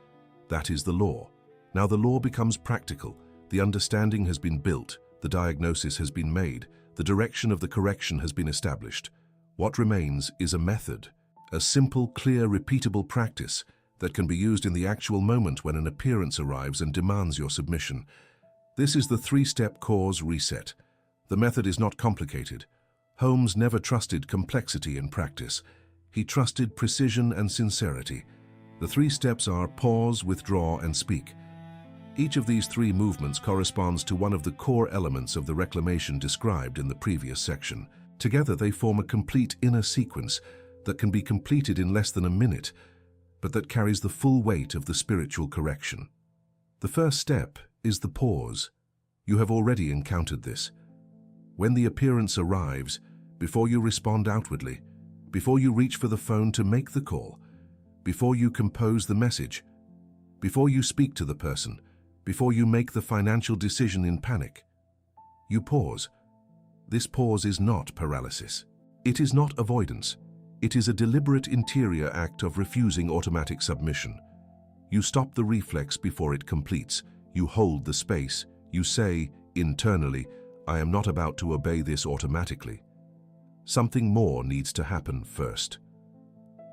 That is the law. Now the law becomes practical, the understanding has been built, the diagnosis has been made, the direction of the correction has been established. What remains is a method, a simple, clear, repeatable practice that can be used in the actual moment when an appearance arrives and demands your submission. This is the three-step cause reset. The method is not complicated. Holmes never trusted complexity in practice. He trusted precision and sincerity. The three steps are pause, withdraw, and speak. Each of these three movements corresponds to one of the core elements of the reclamation described in the previous section. Together they form a complete inner sequence that can be completed in less than a minute, but that carries the full weight of the spiritual correction. The first step is the pause. You have already encountered this. When the appearance arrives, before you respond outwardly, before you reach for the phone to make the call, before you compose the message, before you speak to the person, before you make the financial decision in panic, you pause. This pause is not paralysis. It is not avoidance. It is a deliberate interior act of refusing automatic submission. You stop the reflex before it completes. You hold the space. You say, internally, I am not about to obey this automatically. Something more needs to happen first.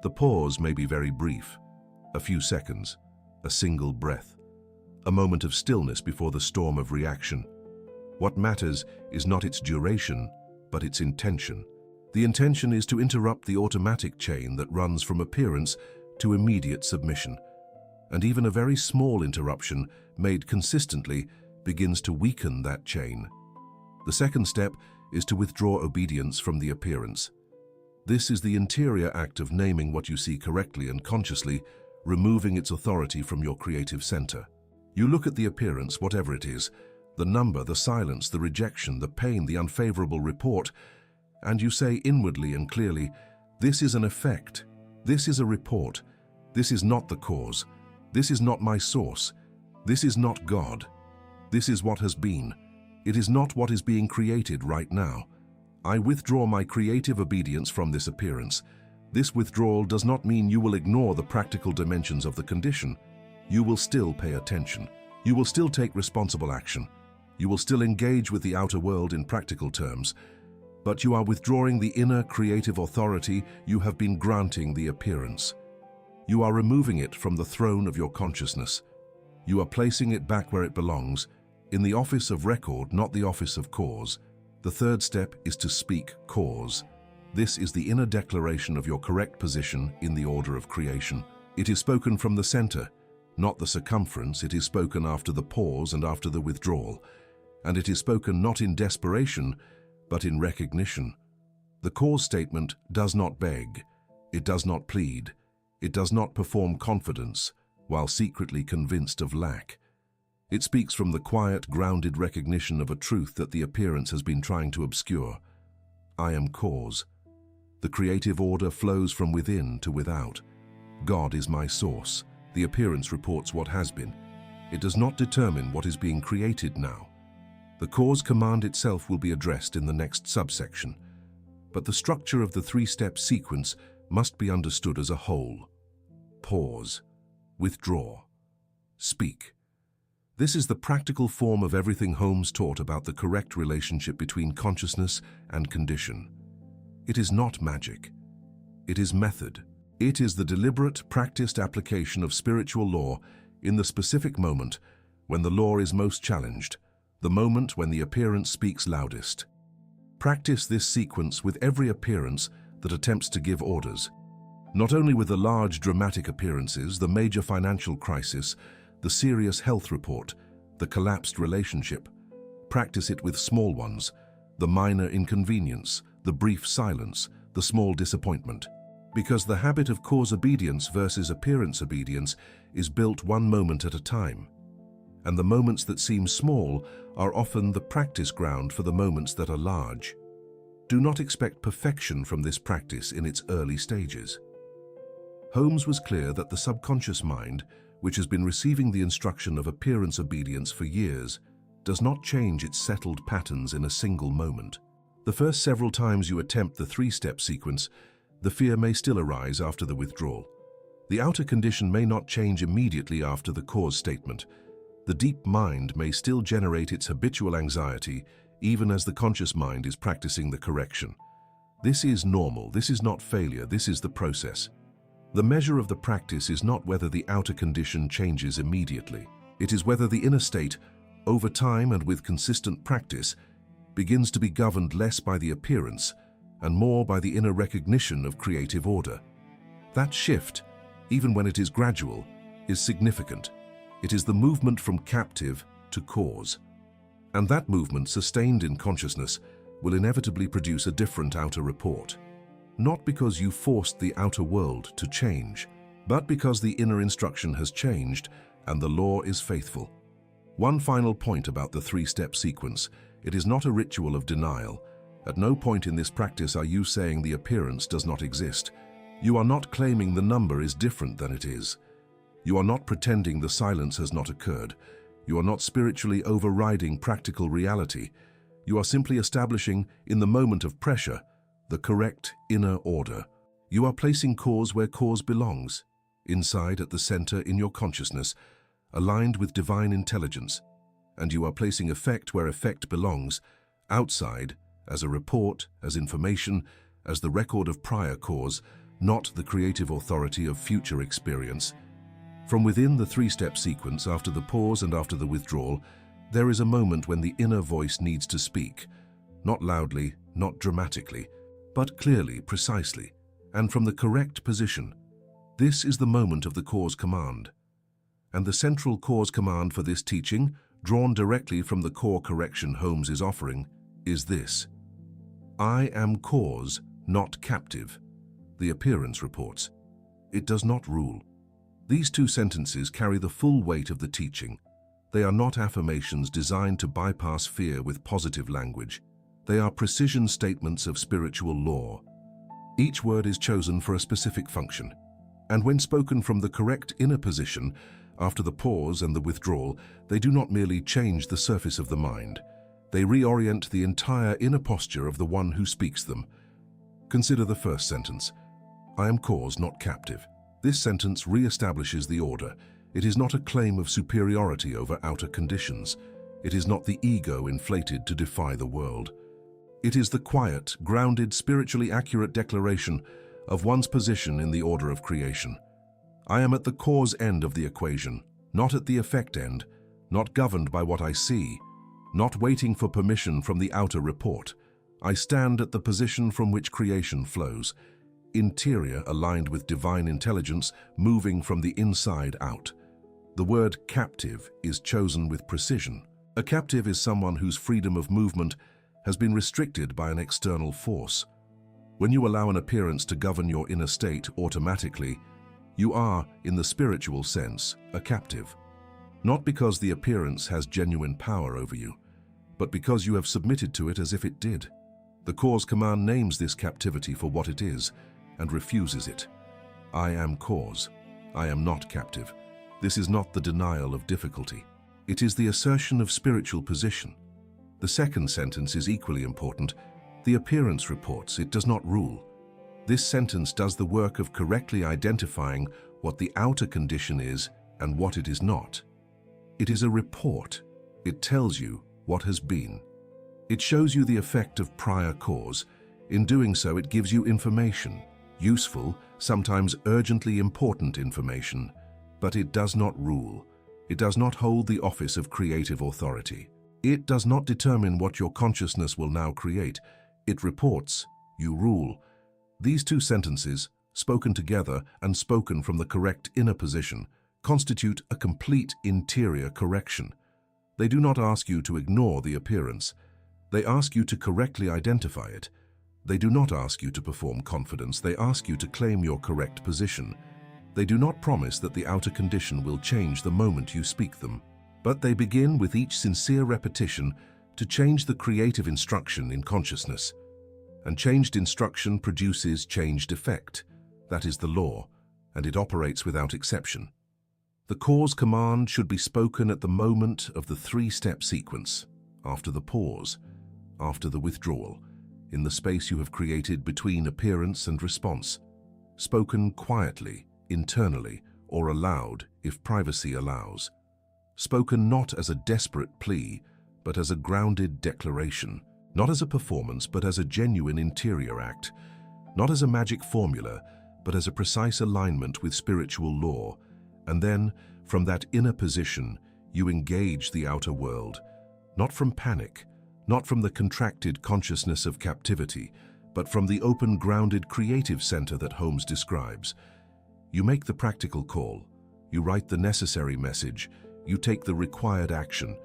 The pause may be very brief, a few seconds, a single breath, a moment of stillness before the storm of reaction. What matters is not its duration, but its intention. The intention is to interrupt the automatic chain that runs from appearance to immediate submission. And even a very small interruption, made consistently, begins to weaken that chain. The second step is to withdraw obedience from the appearance. This is the interior act of naming what you see correctly and consciously, removing its authority from your creative center. You look at the appearance, whatever it is, the number, the silence, the rejection, the pain, the unfavorable report, and you say inwardly and clearly, this is an effect, this is a report, this is not the cause, this is not my source, this is not God, this is what has been, it is not what is being created right now. I withdraw my creative obedience from this appearance. This withdrawal does not mean you will ignore the practical dimensions of the condition. You will still pay attention. You will still take responsible action. You will still engage with the outer world in practical terms. But you are withdrawing the inner creative authority you have been granting the appearance. You are removing it from the throne of your consciousness. You are placing it back where it belongs, in the office of record, not the office of cause. The third step is to speak cause. This is the inner declaration of your correct position in the order of creation. It is spoken from the center, not the circumference. It is spoken after the pause and after the withdrawal. And it is spoken not in desperation, but in recognition. The cause statement does not beg. It does not plead. It does not perform confidence while secretly convinced of lack. It speaks from the quiet, grounded recognition of a truth that the appearance has been trying to obscure. I am cause. The creative order flows from within to without. God is my source. The appearance reports what has been. It does not determine what is being created now. The cause command itself will be addressed in the next subsection. But the structure of the three-step sequence must be understood as a whole. Pause. Withdraw. Speak. This is the practical form of everything Holmes taught about the correct relationship between consciousness and condition. It is not magic. It is method. It is the deliberate, practiced application of spiritual law in the specific moment when the law is most challenged, the moment when the appearance speaks loudest. Practice this sequence with every appearance that attempts to give orders. Not only with the large dramatic appearances, the major financial crisis, the serious health report, the collapsed relationship. Practice it with small ones, the minor inconvenience, the brief silence, the small disappointment. Because the habit of cause obedience versus appearance obedience is built one moment at a time. And the moments that seem small are often the practice ground for the moments that are large. Do not expect perfection from this practice in its early stages. Holmes was clear that the subconscious mind, which has been receiving the instruction of appearance obedience for years, does not change its settled patterns in a single moment. The first several times you attempt the three-step sequence, the fear may still arise after the withdrawal. The outer condition may not change immediately after the cause statement. The deep mind may still generate its habitual anxiety even as the conscious mind is practicing the correction. This is normal. This is not failure. This is the process. The measure of the practice is not whether the outer condition changes immediately. It is whether the inner state, over time and with consistent practice, begins to be governed less by the appearance and more by the inner recognition of creative order. That shift, even when it is gradual, is significant. It is the movement from captive to cause. And that movement, sustained in consciousness, will inevitably produce a different outer report. Not because you forced the outer world to change, but because the inner instruction has changed and the law is faithful. One final point about the three-step sequence: it is not a ritual of denial. At no point in this practice are you saying the appearance does not exist. You are not claiming the number is different than it is. You are not pretending the silence has not occurred. You are not spiritually overriding practical reality. You are simply establishing, in the moment of pressure, the correct inner order. You are placing cause where cause belongs, inside at the center in your consciousness, aligned with divine intelligence. And you are placing effect where effect belongs, outside, as a report, as information, as the record of prior cause, not the creative authority of future experience. From within the three-step sequence, after the pause and after the withdrawal, there is a moment when the inner voice needs to speak, not loudly, not dramatically, but clearly, precisely, and from the correct position. This is the moment of the cause command. And the central cause command for this teaching, drawn directly from the core correction Holmes is offering, is this: I am cause, not captive. The appearance reports. It does not rule. These two sentences carry the full weight of the teaching. They are not affirmations designed to bypass fear with positive language. They are precision statements of spiritual law. Each word is chosen for a specific function. And when spoken from the correct inner position, after the pause and the withdrawal, they do not merely change the surface of the mind. They reorient the entire inner posture of the one who speaks them. Consider the first sentence. I am cause, not captive. This sentence re-establishes the order. It is not a claim of superiority over outer conditions. It is not the ego inflated to defy the world. It is the quiet, grounded, spiritually accurate declaration of one's position in the order of creation. I am at the cause end of the equation, not at the effect end, not governed by what I see, not waiting for permission from the outer report. I stand at the position from which creation flows, interior aligned with divine intelligence, moving from the inside out. The word captive is chosen with precision. A captive is someone whose freedom of movement has been restricted by an external force. When you allow an appearance to govern your inner state automatically, you are, in the spiritual sense, a captive. Not because the appearance has genuine power over you, but because you have submitted to it as if it did. The cause command names this captivity for what it is and refuses it. I am cause. I am not captive. This is not the denial of difficulty. It is the assertion of spiritual position. The second sentence is equally important. The appearance reports, it does not rule. This sentence does the work of correctly identifying what the outer condition is and what it is not. It is a report. It tells you what has been. It shows you the effect of prior cause. In doing so, it gives you information, useful, sometimes urgently important information, but it does not rule. It does not hold the office of creative authority. It does not determine what your consciousness will now create. It reports, you rule. These two sentences, spoken together and spoken from the correct inner position, constitute a complete interior correction. They do not ask you to ignore the appearance. They ask you to correctly identify it. They do not ask you to perform confidence. They ask you to claim your correct position. They do not promise that the outer condition will change the moment you speak them, but they begin with each sincere repetition to change the creative instruction in consciousness. And changed instruction produces changed effect. That is the law, and it operates without exception. The cause command should be spoken at the moment of the three-step sequence, after the pause, after the withdrawal, in the space you have created between appearance and response, spoken quietly, internally, or aloud if privacy allows. Spoken not as a desperate plea, but as a grounded declaration, not as a performance, but as a genuine interior act, not as a magic formula, but as a precise alignment with spiritual law. And then, from that inner position, you engage the outer world, not from panic, not from the contracted consciousness of captivity, but from the open, grounded, creative center that Holmes describes. You make the practical call, you write the necessary message, you take the required action,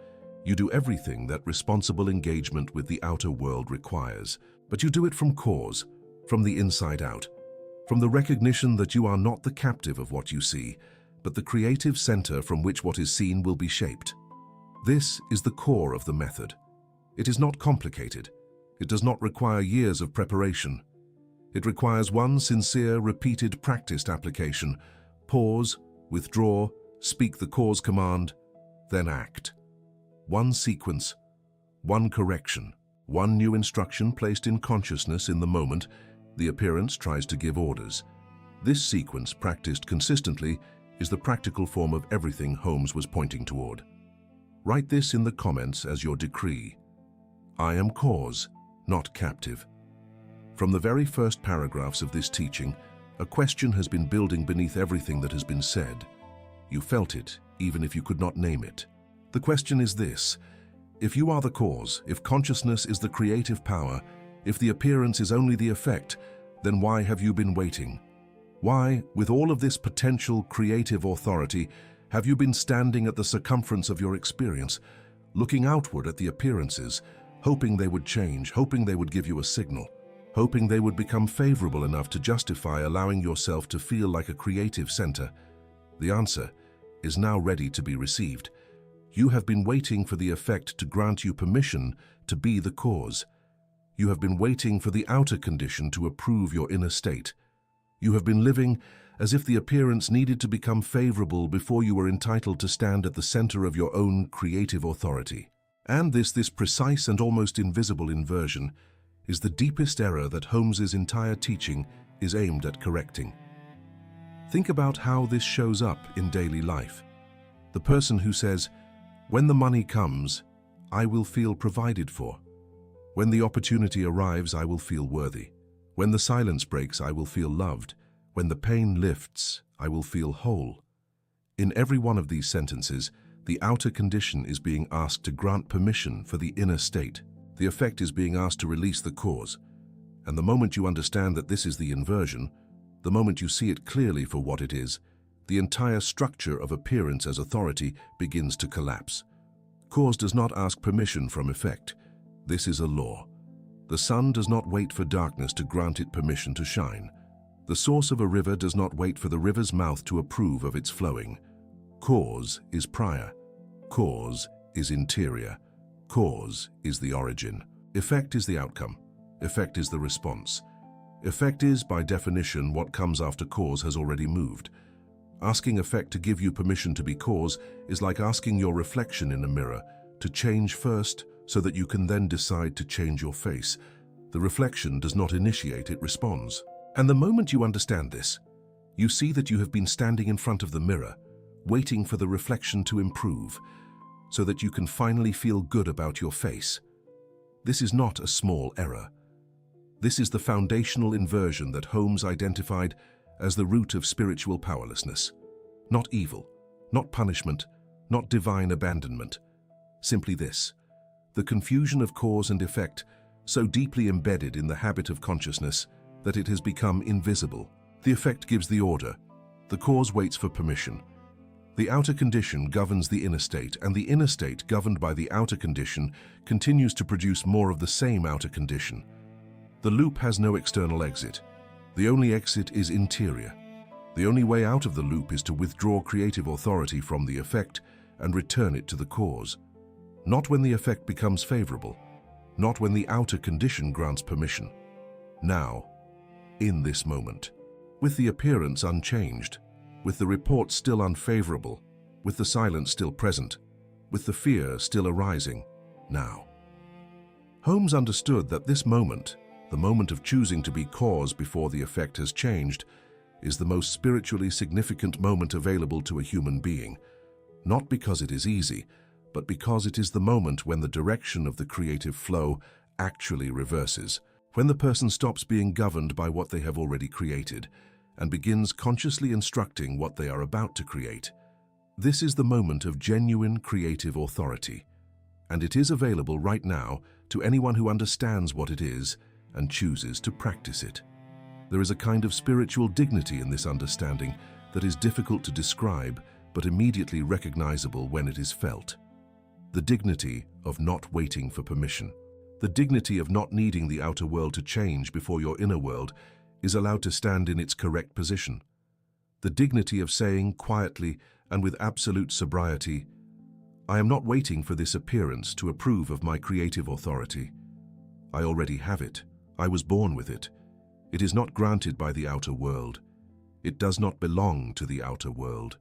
you do everything that responsible engagement with the outer world requires, but you do it from cause, from the inside out, from the recognition that you are not the captive of what you see, but the creative center from which what is seen will be shaped. This is the core of the method. It is not complicated. It does not require years of preparation. It requires one sincere, repeated, practiced application. Pause, withdraw, speak the cause command, then act. One sequence, one correction, one new instruction placed in consciousness in the moment. The appearance tries to give orders. This sequence, practiced consistently, is the practical form of everything Holmes was pointing toward. Write this in the comments as your decree. I am cause, not captive. From the very first paragraphs of this teaching, a question has been building beneath everything that has been said. You felt it, even if you could not name it. The question is this: if you are the cause, if consciousness is the creative power, if the appearance is only the effect, then why have you been waiting? Why, with all of this potential creative authority, have you been standing at the circumference of your experience, looking outward at the appearances, hoping they would change, hoping they would give you a signal, hoping they would become favorable enough to justify allowing yourself to feel like a creative center? The answer is now ready to be received. You have been waiting for the effect to grant you permission to be the cause. You have been waiting for the outer condition to approve your inner state. You have been living as if the appearance needed to become favorable before you were entitled to stand at the center of your own creative authority. And this precise and almost invisible inversion is the deepest error that Holmes's entire teaching is aimed at correcting. Think about how this shows up in daily life. The person who says, "When the money comes, I will feel provided for. When the opportunity arrives, I will feel worthy. When the silence breaks, I will feel loved. When the pain lifts, I will feel whole." In every one of these sentences, The outer condition is being asked to grant permission for the inner state. The effect is being asked to release the cause. And the moment you understand that this is the inversion, the moment you see it clearly for what it is, the entire structure of appearance as authority begins to collapse. Cause does not ask permission from effect. This is a law. The sun does not wait for darkness to grant it permission to shine. The source of a river does not wait for the river's mouth to approve of its flowing. Cause is prior. Cause is interior. Cause is the origin. Effect is the outcome. Effect is the response. Effect is, by definition, what comes after cause has already moved. Asking effect to give you permission to be cause is like asking your reflection in a mirror to change first so that you can then decide to change your face. The reflection does not initiate, it responds. And the moment you understand this, you see that you have been standing in front of the mirror, waiting for the reflection to improve, so that you can finally feel good about your face. This is not a small error. This is the foundational inversion that Holmes identified as the root of spiritual powerlessness. Not evil, not punishment, not divine abandonment. Simply this: the confusion of cause and effect, so deeply embedded in the habit of consciousness that it has become invisible. The effect gives the order. The cause waits for permission. The outer condition governs the inner state, and the inner state, governed by the outer condition, continues to produce more of the same outer condition. The loop has no external exit. The only exit is interior. The only way out of the loop is to withdraw creative authority from the effect and return it to the cause. Not when the effect becomes favorable, not when the outer condition grants permission. Now, in this moment, with the appearance unchanged, with the report still unfavorable, with the silence still present, with the fear still arising, now. Holmes understood that this moment, the moment of choosing to be cause before the effect has changed, is the most spiritually significant moment available to a human being, not because it is easy, but because it is the moment when the direction of the creative flow actually reverses, when the person stops being governed by what they have already created and begins consciously instructing what they are about to create. This is the moment of genuine creative authority, and it is available right now to anyone who understands what it is and chooses to practice it. There is a kind of spiritual dignity in this understanding that is difficult to describe but immediately recognizable when it is felt. The dignity of not waiting for permission. The dignity of not needing the outer world to change before your inner world is allowed to stand in its correct position. The dignity of saying quietly and with absolute sobriety, I am not waiting for this appearance to approve of my creative authority. I already have it. I was born with it. It is not granted by the outer world. It does not belong to the outer world.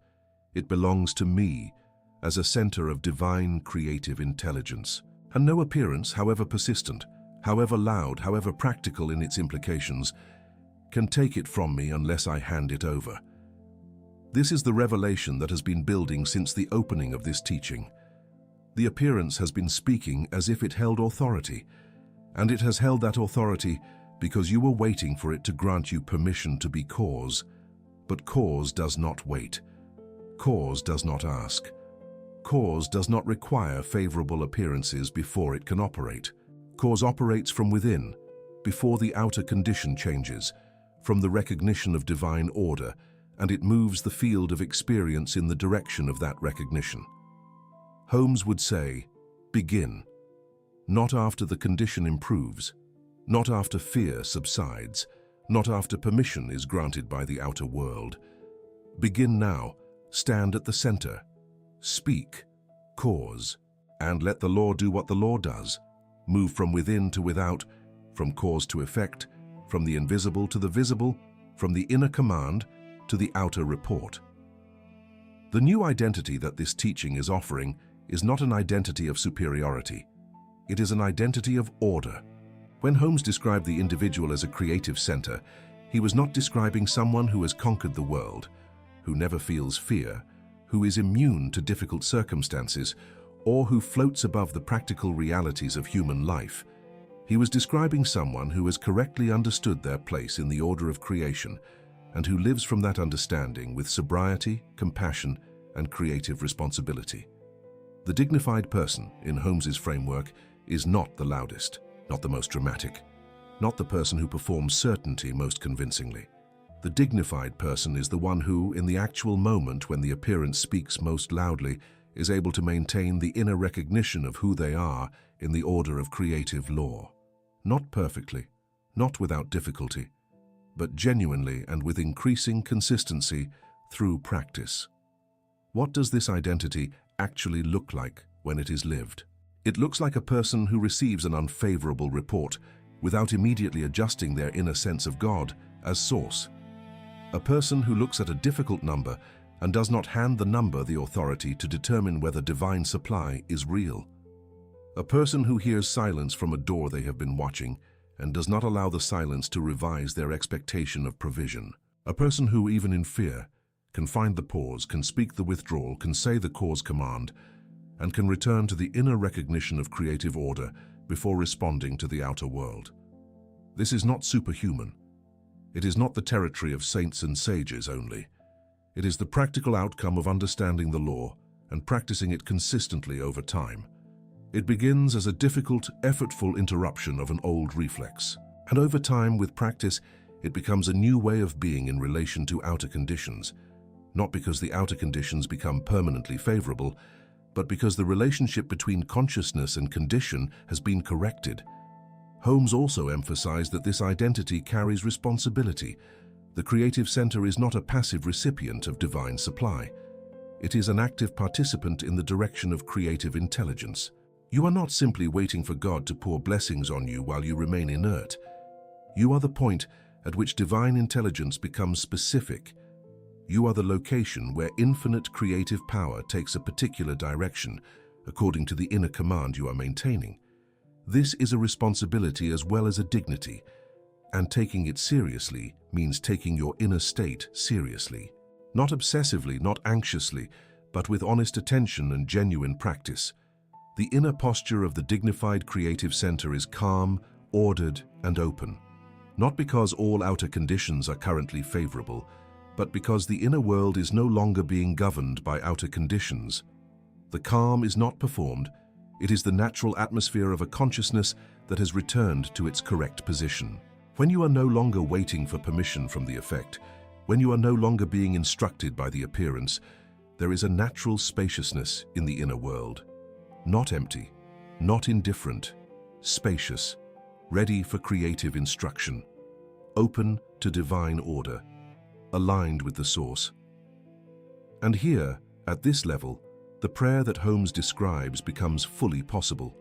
It belongs to me as a center of divine creative intelligence. And no appearance, however persistent, however loud, however practical in its implications, can take it from me unless I hand it over. This is the revelation that has been building since the opening of this teaching. The appearance has been speaking as if it held authority, and it has held that authority because you were waiting for it to grant you permission to be cause. But cause does not wait. Cause does not ask. Cause does not require favorable appearances before it can operate. Cause operates from within, before the outer condition changes, from the recognition of divine order, and it moves the field of experience in the direction of that recognition. Holmes would say, begin, not after the condition improves, not after fear subsides, not after permission is granted by the outer world. Begin now, stand at the center. Speak, cause, and let the law do what the law does. Move from within to without, from cause to effect, from the invisible to the visible, from the inner command to the outer report. The new identity that this teaching is offering is not an identity of superiority. It is an identity of order. When Holmes described the individual as a creative center, he was not describing someone who has conquered the world, who never feels fear, who is immune to difficult circumstances, or who floats above the practical realities of human life. He was describing someone who has correctly understood their place in the order of creation and who lives from that understanding with sobriety, compassion, and creative responsibility. The dignified person, in Holmes's framework, is not the loudest, not the most dramatic, not the person who performs certainty most convincingly. The dignified person is the one who, in the actual moment when the appearance speaks most loudly, is able to maintain the inner recognition of who they are in the order of creative law. Not perfectly, not without difficulty, but genuinely and with increasing consistency through practice. What does this identity actually look like when it is lived? It looks like a person who receives an unfavorable report without immediately adjusting their inner sense of God as source. A person who looks at a difficult number and does not hand the number the authority to determine whether divine supply is real. A person who hears silence from a door they have been watching and does not allow the silence to revise their expectation of provision. A person who, even in fear, can find the pause, can speak the withdrawal, can say the cause command, and can return to the inner recognition of creative order before responding to the outer world. This is not superhuman. It is not the territory of saints and sages only. It is the practical outcome of understanding the law and practicing it consistently over time. It begins as a difficult, effortful interruption of an old reflex. And over time, with practice, it becomes a new way of being in relation to outer conditions, not because the outer conditions become permanently favorable, but because the relationship between consciousness and condition has been corrected. Holmes also emphasized that this identity carries responsibility. The creative center is not a passive recipient of divine supply. It is an active participant in the direction of creative intelligence. You are not simply waiting for God to pour blessings on you while you remain inert. You are the point at which divine intelligence becomes specific. You are the location where infinite creative power takes a particular direction according to the inner command you are maintaining. This is a responsibility as well as a dignity, and taking it seriously means taking your inner state seriously. Not obsessively, not anxiously, but with honest attention and genuine practice. The inner posture of the dignified creative center is calm, ordered, and open. Not because all outer conditions are currently favorable, but because the inner world is no longer being governed by outer conditions. The calm is not performed. It is the natural atmosphere of a consciousness that has returned to its correct position. When you are no longer waiting for permission from the effect, when you are no longer being instructed by the appearance, there is a natural spaciousness in the inner world. Not empty, not indifferent, spacious, ready for creative instruction, open to divine order, aligned with the source. And here, at this level, the prayer that Holmes describes becomes fully possible.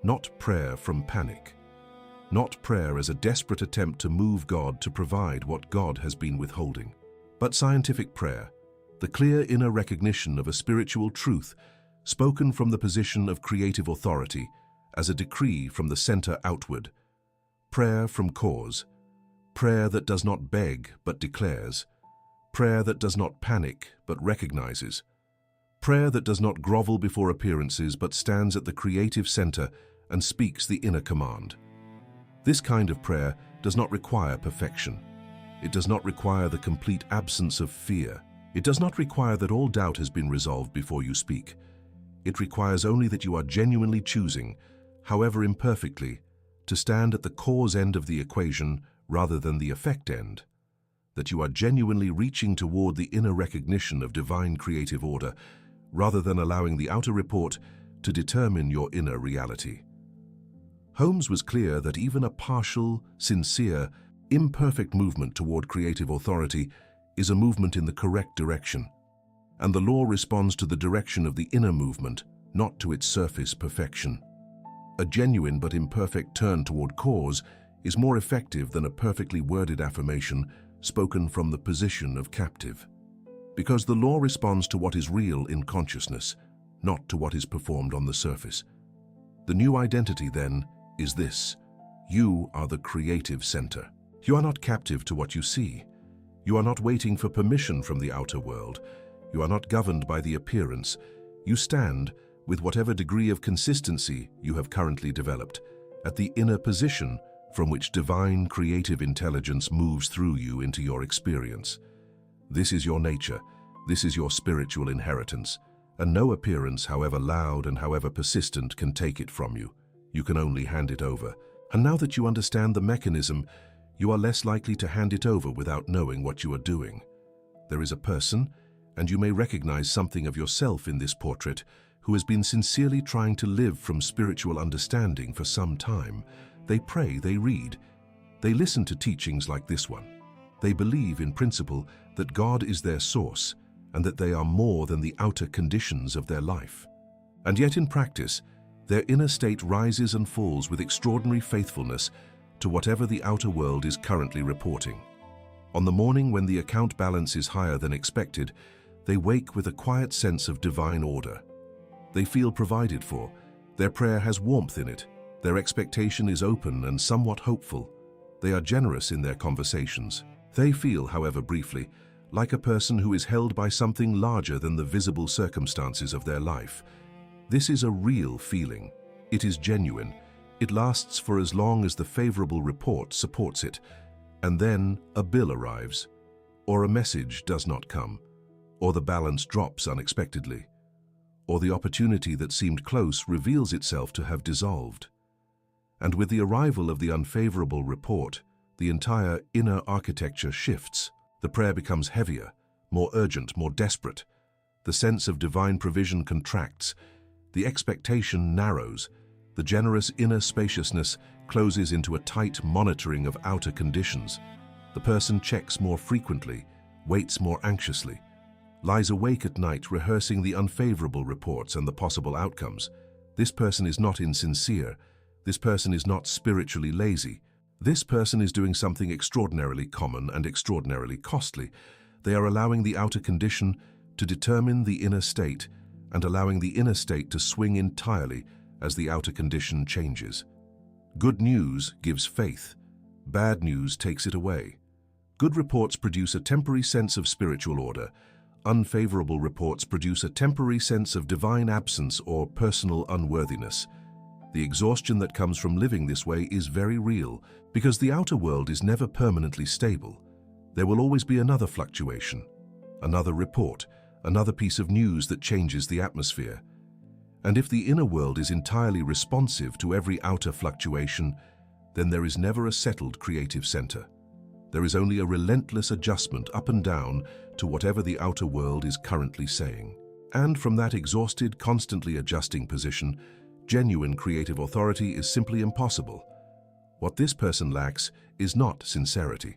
Not prayer from panic. Not prayer as a desperate attempt to move God to provide what God has been withholding. But scientific prayer, the clear inner recognition of a spiritual truth spoken from the position of creative authority as a decree from the center outward. Prayer from cause. Prayer that does not beg but declares. Prayer that does not panic but recognizes. Prayer that does not grovel before appearances but stands at the creative center and speaks the inner command. This kind of prayer does not require perfection. It does not require the complete absence of fear. It does not require that all doubt has been resolved before you speak. It requires only that you are genuinely choosing, however imperfectly, to stand at the cause end of the equation rather than the effect end. That you are genuinely reaching toward the inner recognition of divine creative order, rather than allowing the outer report to determine your inner reality. Holmes was clear that even a partial, sincere, imperfect movement toward creative authority is a movement in the correct direction, and the law responds to the direction of the inner movement, not to its surface perfection. A genuine but imperfect turn toward cause is more effective than a perfectly worded affirmation spoken from the position of captive. Because the law responds to what is real in consciousness, not to what is performed on the surface. The new identity, then, is this: you are the creative center. You are not captive to what you see. You are not waiting for permission from the outer world. You are not governed by the appearance. You stand, with whatever degree of consistency you have currently developed, at the inner position from which divine creative intelligence moves through you into your experience. This is your nature, this is your spiritual inheritance, and no appearance, however loud and however persistent, can take it from you. You can only hand it over. And now that you understand the mechanism, you are less likely to hand it over without knowing what you are doing. There is a person, and you may recognize something of yourself in this portrait, who has been sincerely trying to live from spiritual understanding for some time. They pray, they read, they listen to teachings like this one. They believe in principle that God is their source and that they are more than the outer conditions of their life. And yet in practice, their inner state rises and falls with extraordinary faithfulness to whatever the outer world is currently reporting. On the morning when the account balance is higher than expected, they wake with a quiet sense of divine order. They feel provided for. Their prayer has warmth in it. Their expectation is open and somewhat hopeful. They are generous in their conversations. They feel, however briefly, like a person who is held by something larger than the visible circumstances of their life. This is a real feeling. It is genuine. It lasts for as long as the favorable report supports it. And then a bill arrives, or a message does not come, or the balance drops unexpectedly, or the opportunity that seemed close reveals itself to have dissolved. And with the arrival of the unfavorable report, the entire inner architecture shifts. The prayer becomes heavier, more urgent, more desperate. The sense of divine provision contracts. The expectation narrows. The generous inner spaciousness closes into a tight monitoring of outer conditions. The person checks more frequently, waits more anxiously, lies awake at night rehearsing the unfavorable reports and the possible outcomes. This person is not insincere. This person is not spiritually lazy. This person is doing something extraordinarily common and extraordinarily costly. They are allowing the outer condition to determine the inner state and allowing the inner state to swing entirely as the outer condition changes. Good news gives faith. Bad news takes it away. Good reports produce a temporary sense of spiritual order. Unfavorable reports produce a temporary sense of divine absence or personal unworthiness. The exhaustion that comes from living this way is very real, because the outer world is never permanently stable. There will always be another fluctuation, another report, another piece of news that changes the atmosphere. And if the inner world is entirely responsive to every outer fluctuation, then there is never a settled creative center. There is only a relentless adjustment up and down to whatever the outer world is currently saying. And from that exhausted, constantly adjusting position, genuine creative authority is simply impossible. What this person lacks is not sincerity.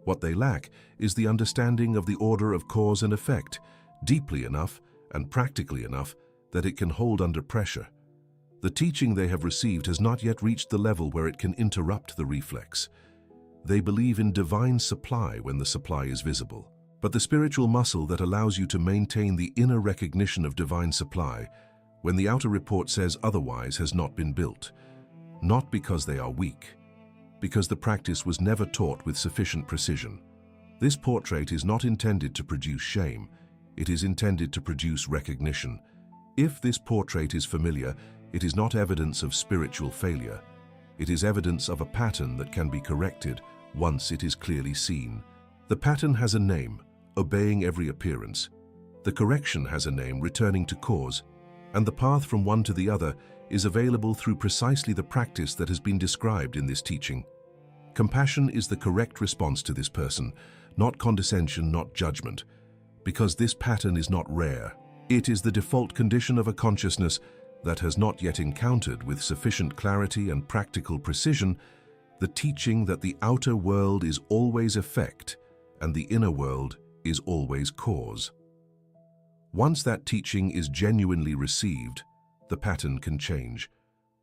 What they lack is the understanding of the order of cause and effect, deeply enough and practically enough that it can hold under pressure. The teaching they have received has not yet reached the level where it can interrupt the reflex. They believe in divine supply when the supply is visible. But the spiritual muscle that allows you to maintain the inner recognition of divine supply when the outer report says otherwise has not been built. Not because they are weak, because the practice was never taught with sufficient precision. This portrait is not intended to produce shame. It is intended to produce recognition. If this portrait is familiar, it is not evidence of spiritual failure. It is evidence of a pattern that can be corrected once it is clearly seen. The pattern has a name, obeying every appearance. The correction has a name, returning to cause. And the path from one to the other is available through precisely the practice that has been described in this teaching. Compassion is the correct response to this person, not condescension, not judgment, because this pattern is not rare. It is the default condition of a consciousness that has not yet encountered with sufficient clarity and practical precision the teaching that the outer world is always effect and the inner world is always cause. Once that teaching is genuinely received, the pattern can change.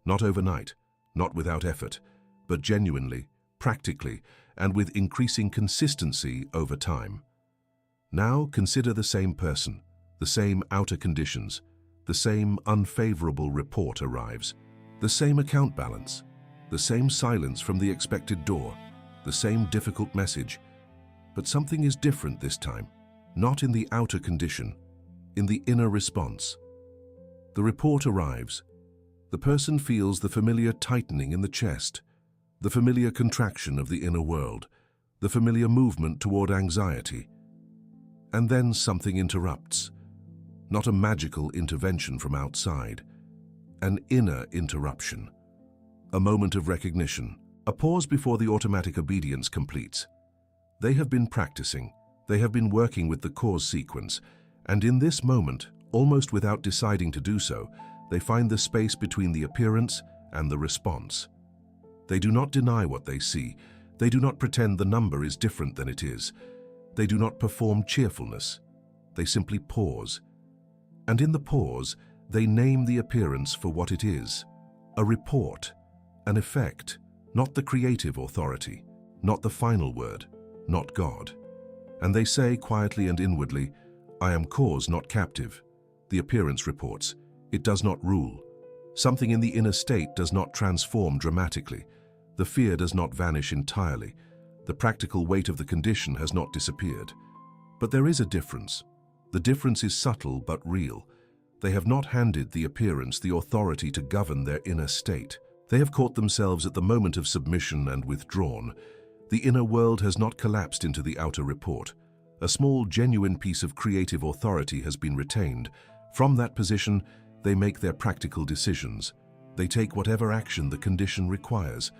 Not overnight, not without effort, but genuinely, practically, and with increasing consistency over time. Now consider the same person, the same outer conditions, the same unfavorable report arrives, the same account balance, the same silence from the expected door, the same difficult message. But something is different this time, not in the outer condition, in the inner response. The report arrives. The person feels the familiar tightening in the chest, the familiar contraction of the inner world, the familiar movement toward anxiety. And then something interrupts. not a magical intervention from outside. An inner interruption. A moment of recognition, a pause before the automatic obedience completes. They have been practicing, they have been working with the cause sequence, and in this moment, almost without deciding to do so, they find the space between the appearance and the response. They do not deny what they see. They do not pretend the number is different than it is. They do not perform cheerfulness. They simply pause. And in the pause, they name the appearance for what it is: a report, an effect, not the creative authority, not the final word, not God. And they say quietly and inwardly, "I am cause, not captive." The appearance reports. It does not rule. Something in the inner state does not transform dramatically. The fear does not vanish entirely. The practical weight of the condition has not disappeared. But there is a difference. The difference is subtle but real. They have not handed the appearance the authority to govern their inner state. They have caught themselves at the moment of submission and withdrawn. The inner world has not collapsed into the outer report. A small, genuine piece of creative authority has been retained. From that position, they make their practical decisions. They take whatever action the condition requires.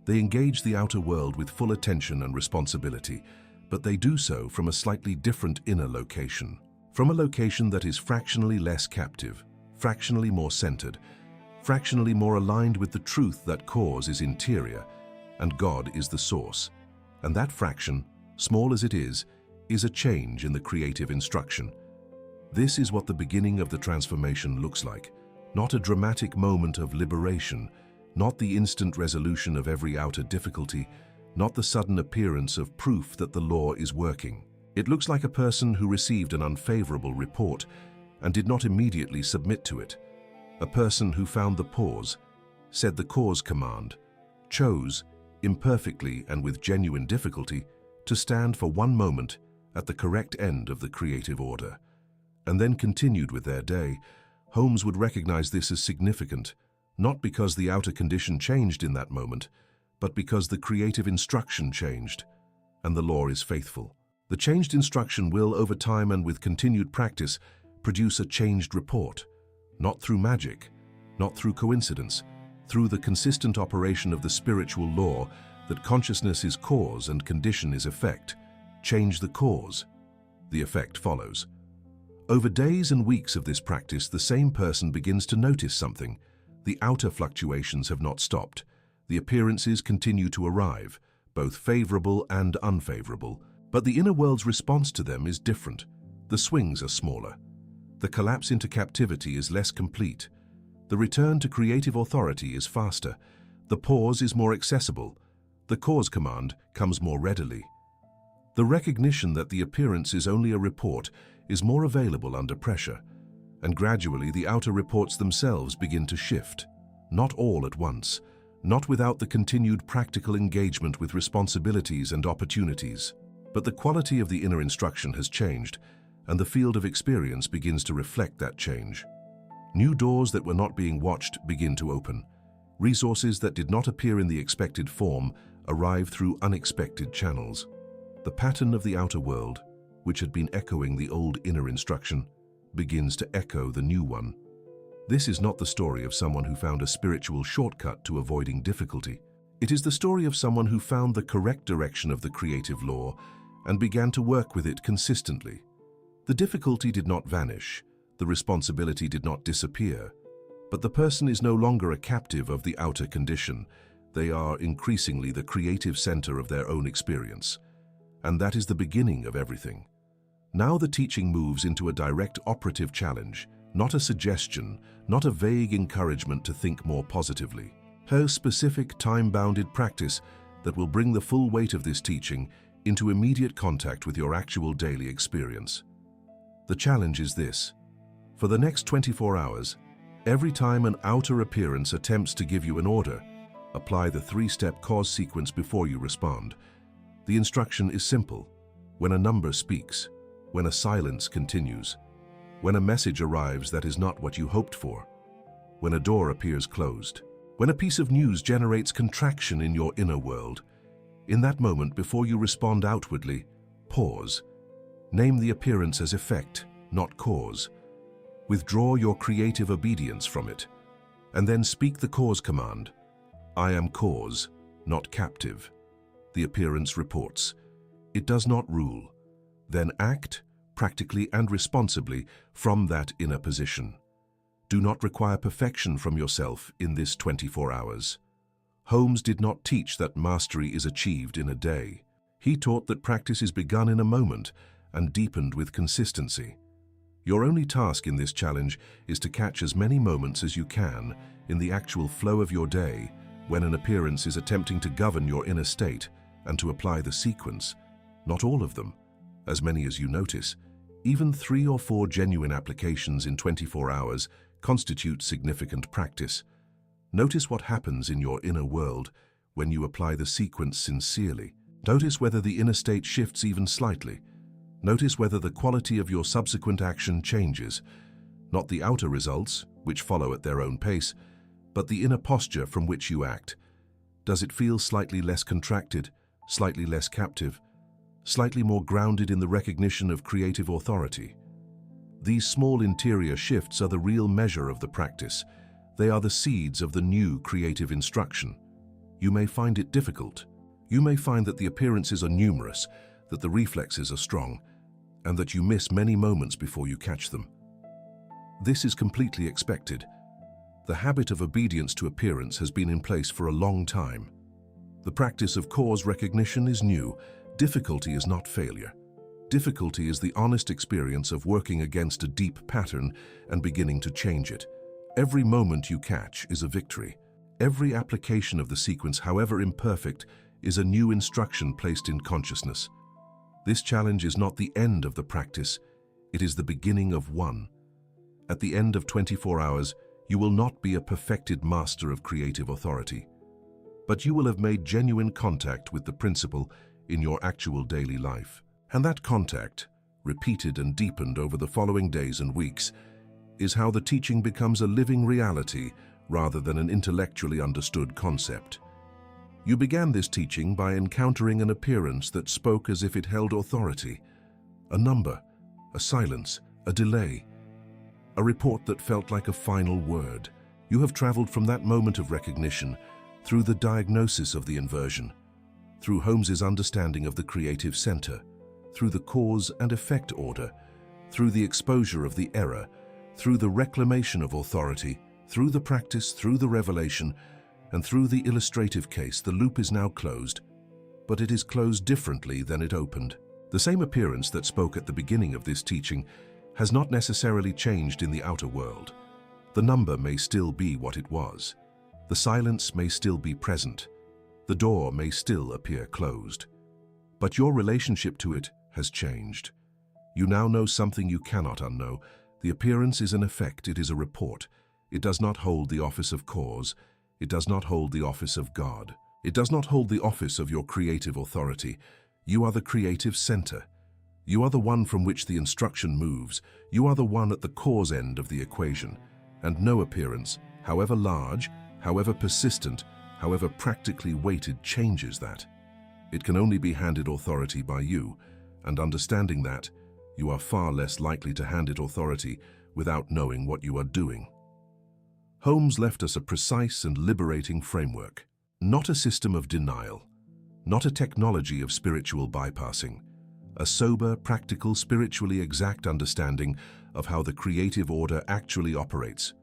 They engage the outer world with full attention and responsibility, but they do so from a slightly different inner location. From a location that is fractionally less captive, fractionally more centered, fractionally more aligned with the truth that cause is interior and God is the source. And that fraction, small as it is a change in the creative instruction. This is what the beginning of the transformation looks like. Not a dramatic moment of liberation, not the instant resolution of every outer difficulty, not the sudden appearance of proof that the law is working. It looks like a person who received an unfavorable report and did not immediately submit to it. A person who found the pause, said the cause command, chose, imperfectly and with genuine difficulty, to stand for one moment at the correct end of the creative order, and then continued with their day. Holmes would recognize this as significant, not because the outer condition changed in that moment, but because the creative instruction changed, and the law is faithful. The changed instruction will, over time and with continued practice, produce a changed report, not through magic, not through coincidence, through the consistent operation of the spiritual law that consciousness is cause and condition is effect. Change the cause, the effect follows. Over days and weeks of this practice, the same person begins to notice something. The outer fluctuations have not stopped. The appearances continue to arrive, both favorable and unfavorable, but the inner world's response to them is different. The swings are smaller. The collapse into captivity is less complete. The return to creative authority is faster. The pause is more accessible. The cause command comes more readily. The recognition that the appearance is only a report is more available under pressure, and gradually the outer reports themselves begin to shift. Not all at once, not without the continued practical engagement with responsibilities and opportunities. But the quality of the inner instruction has changed, and the field of experience begins to reflect that change. New doors that were not being watched begin to open. Resources that did not appear in the expected form arrive through unexpected channels. The pattern of the outer world, which had been echoing the old inner instruction, begins to echo the new one. This is not the story of someone who found a spiritual shortcut to avoiding difficulty. It is the story of someone who found the correct direction of the creative law and began to work with it consistently. The difficulty did not vanish, the responsibility did not disappear, but the person is no longer a captive of the outer condition. They are increasingly the creative center of their own experience. And that is the beginning of everything. Now the teaching moves into a direct operative challenge, not a suggestion, not a vague encouragement to think more positively. A specific, time-bounded practice that will bring the full weight of this teaching into immediate contact with your actual daily experience. The challenge is this. For the next 24 hours, every time an outer appearance attempts to give you an order, apply the three-step cause sequence before you respond. The instruction is simple. When a number speaks, when a silence continues, when a message arrives that is not what you hoped for, when a door appears closed, when a piece of news generates contraction in your inner world, in that moment before you respond outwardly, pause. Name the appearance as effect, not cause. Withdraw your creative obedience from it, and then speak the cause command. I am cause, not captive. The appearance reports. It does not rule. Then act, practically and responsibly, from that inner position. Do not require perfection from yourself in this 24 hours. Holmes did not teach that mastery is achieved in a day. He taught that practice is begun in a moment and deepened with consistency. Your only task in this challenge is to catch as many moments as you can in the actual flow of your day when an appearance is attempting to govern your inner state and to apply the sequence. Not all of them, as many as you notice. Even 3 or 4 genuine applications in 24 hours constitute significant practice. Notice what happens in your inner world when you apply the sequence sincerely. Notice whether the inner state shifts even slightly. Notice whether the quality of your subsequent action changes, not the outer results, which follow at their own pace, but the inner posture from which you act. Does it feel slightly less contracted, slightly less captive, slightly more grounded in the recognition of creative authority? These small interior shifts are the real measure of the practice. They are the seeds of the new creative instruction. You may find it difficult. You may find that the appearances are numerous, that the reflexes are strong, and that you miss many moments before you catch them. This is completely expected. The habit of obedience to appearance has been in place for a long time. The practice of cause recognition is new. Difficulty is not failure. Difficulty is the honest experience of working against a deep pattern and beginning to change it. Every moment you catch is a victory. Every application of the sequence, however imperfect, is a new instruction placed in consciousness. This challenge is not the end of the practice, it is the beginning of one. At the end of 24 hours, you will not be a perfected master of creative authority, but you will have made genuine contact with the principle in your actual daily life. And that contact, repeated and deepened over the following days and weeks, is how the teaching becomes a living reality rather than an intellectually understood concept. You began this teaching by encountering an appearance that spoke as if it held authority, a number, a silence, a delay, a report that felt like a final word. You have traveled from that moment of recognition through the diagnosis of the inversion, through Holmes's understanding of the creative center, through the cause and effect order, through the exposure of the error, through the reclamation of authority, through the practice, through the revelation, and through the illustrative case. The loop is now closed, but it is closed differently than it opened. The same appearance that spoke at the beginning of this teaching has not necessarily changed in the outer world. The number may still be what it was. The silence may still be present. The door may still appear closed. But your relationship to it has changed. You now know something you cannot unknow. The appearance is an effect, it is a report. It does not hold the office of cause. It does not hold the office of God. It does not hold the office of your creative authority. You are the creative center. You are the one from which the instruction moves. You are the one at the cause end of the equation. And no appearance, however large, however persistent, however practically weighted, changes that. It can only be handed authority by you, and understanding that, you are far less likely to hand it authority without knowing what you are doing. Holmes left us a precise and liberating framework, not a system of denial, not a technology of spiritual bypassing, a sober, practical, spiritually exact understanding of how the creative order actually operates,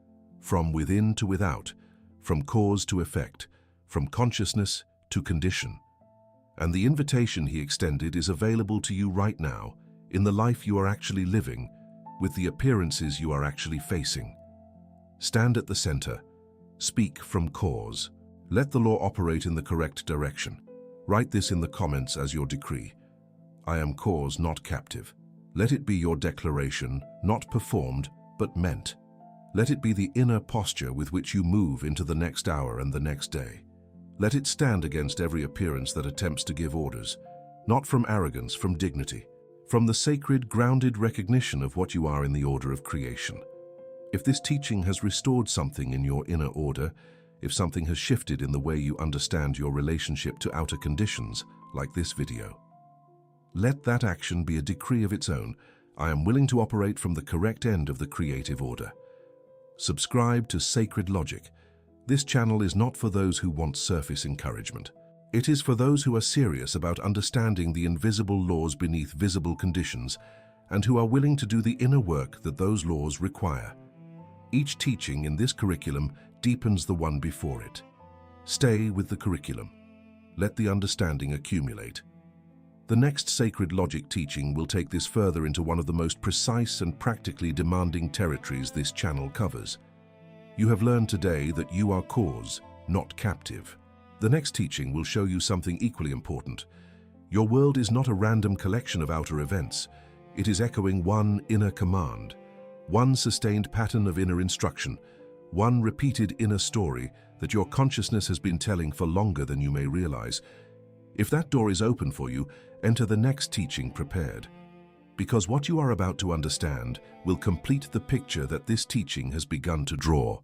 from within to without, from cause to effect, from consciousness to condition. And the invitation he extended is available to you right now, in the life you are actually living, with the appearances you are actually facing. Stand at the center. Speak from cause. Let the law operate in the correct direction. Write this in the comments as your decree. I am cause, not captive. Let it be your declaration, not performed, but meant. Let it be the inner posture with which you move into the next hour and the next day. Let it stand against every appearance that attempts to give orders, not from arrogance, from dignity, from the sacred, grounded recognition of what you are in the order of creation. If this teaching has restored something in your inner order, if something has shifted in the way you understand your relationship to outer conditions, like this video, let that action be a decree of its own, I am willing to operate from the correct end of the creative order. Subscribe to Sacred Logic. This channel is not for those who want surface encouragement. It is for those who are serious about understanding the invisible laws beneath visible conditions and who are willing to do the inner work that those laws require. Each teaching in this curriculum deepens the one before it. Stay with the curriculum. Let the understanding accumulate. The next Sacred Logic teaching will take this further into one of the most precise and practically demanding territories this channel covers. You have learned today that you are cause, not captive. The next teaching will show you something equally important. Your world is not a random collection of outer events. It is echoing one inner command, one sustained pattern of inner instruction, one repeated inner story that your consciousness has been telling for longer than you may realize. If that door is open for you, enter the next teaching prepared. Because what you are about to understand will complete the picture that this teaching has begun to draw.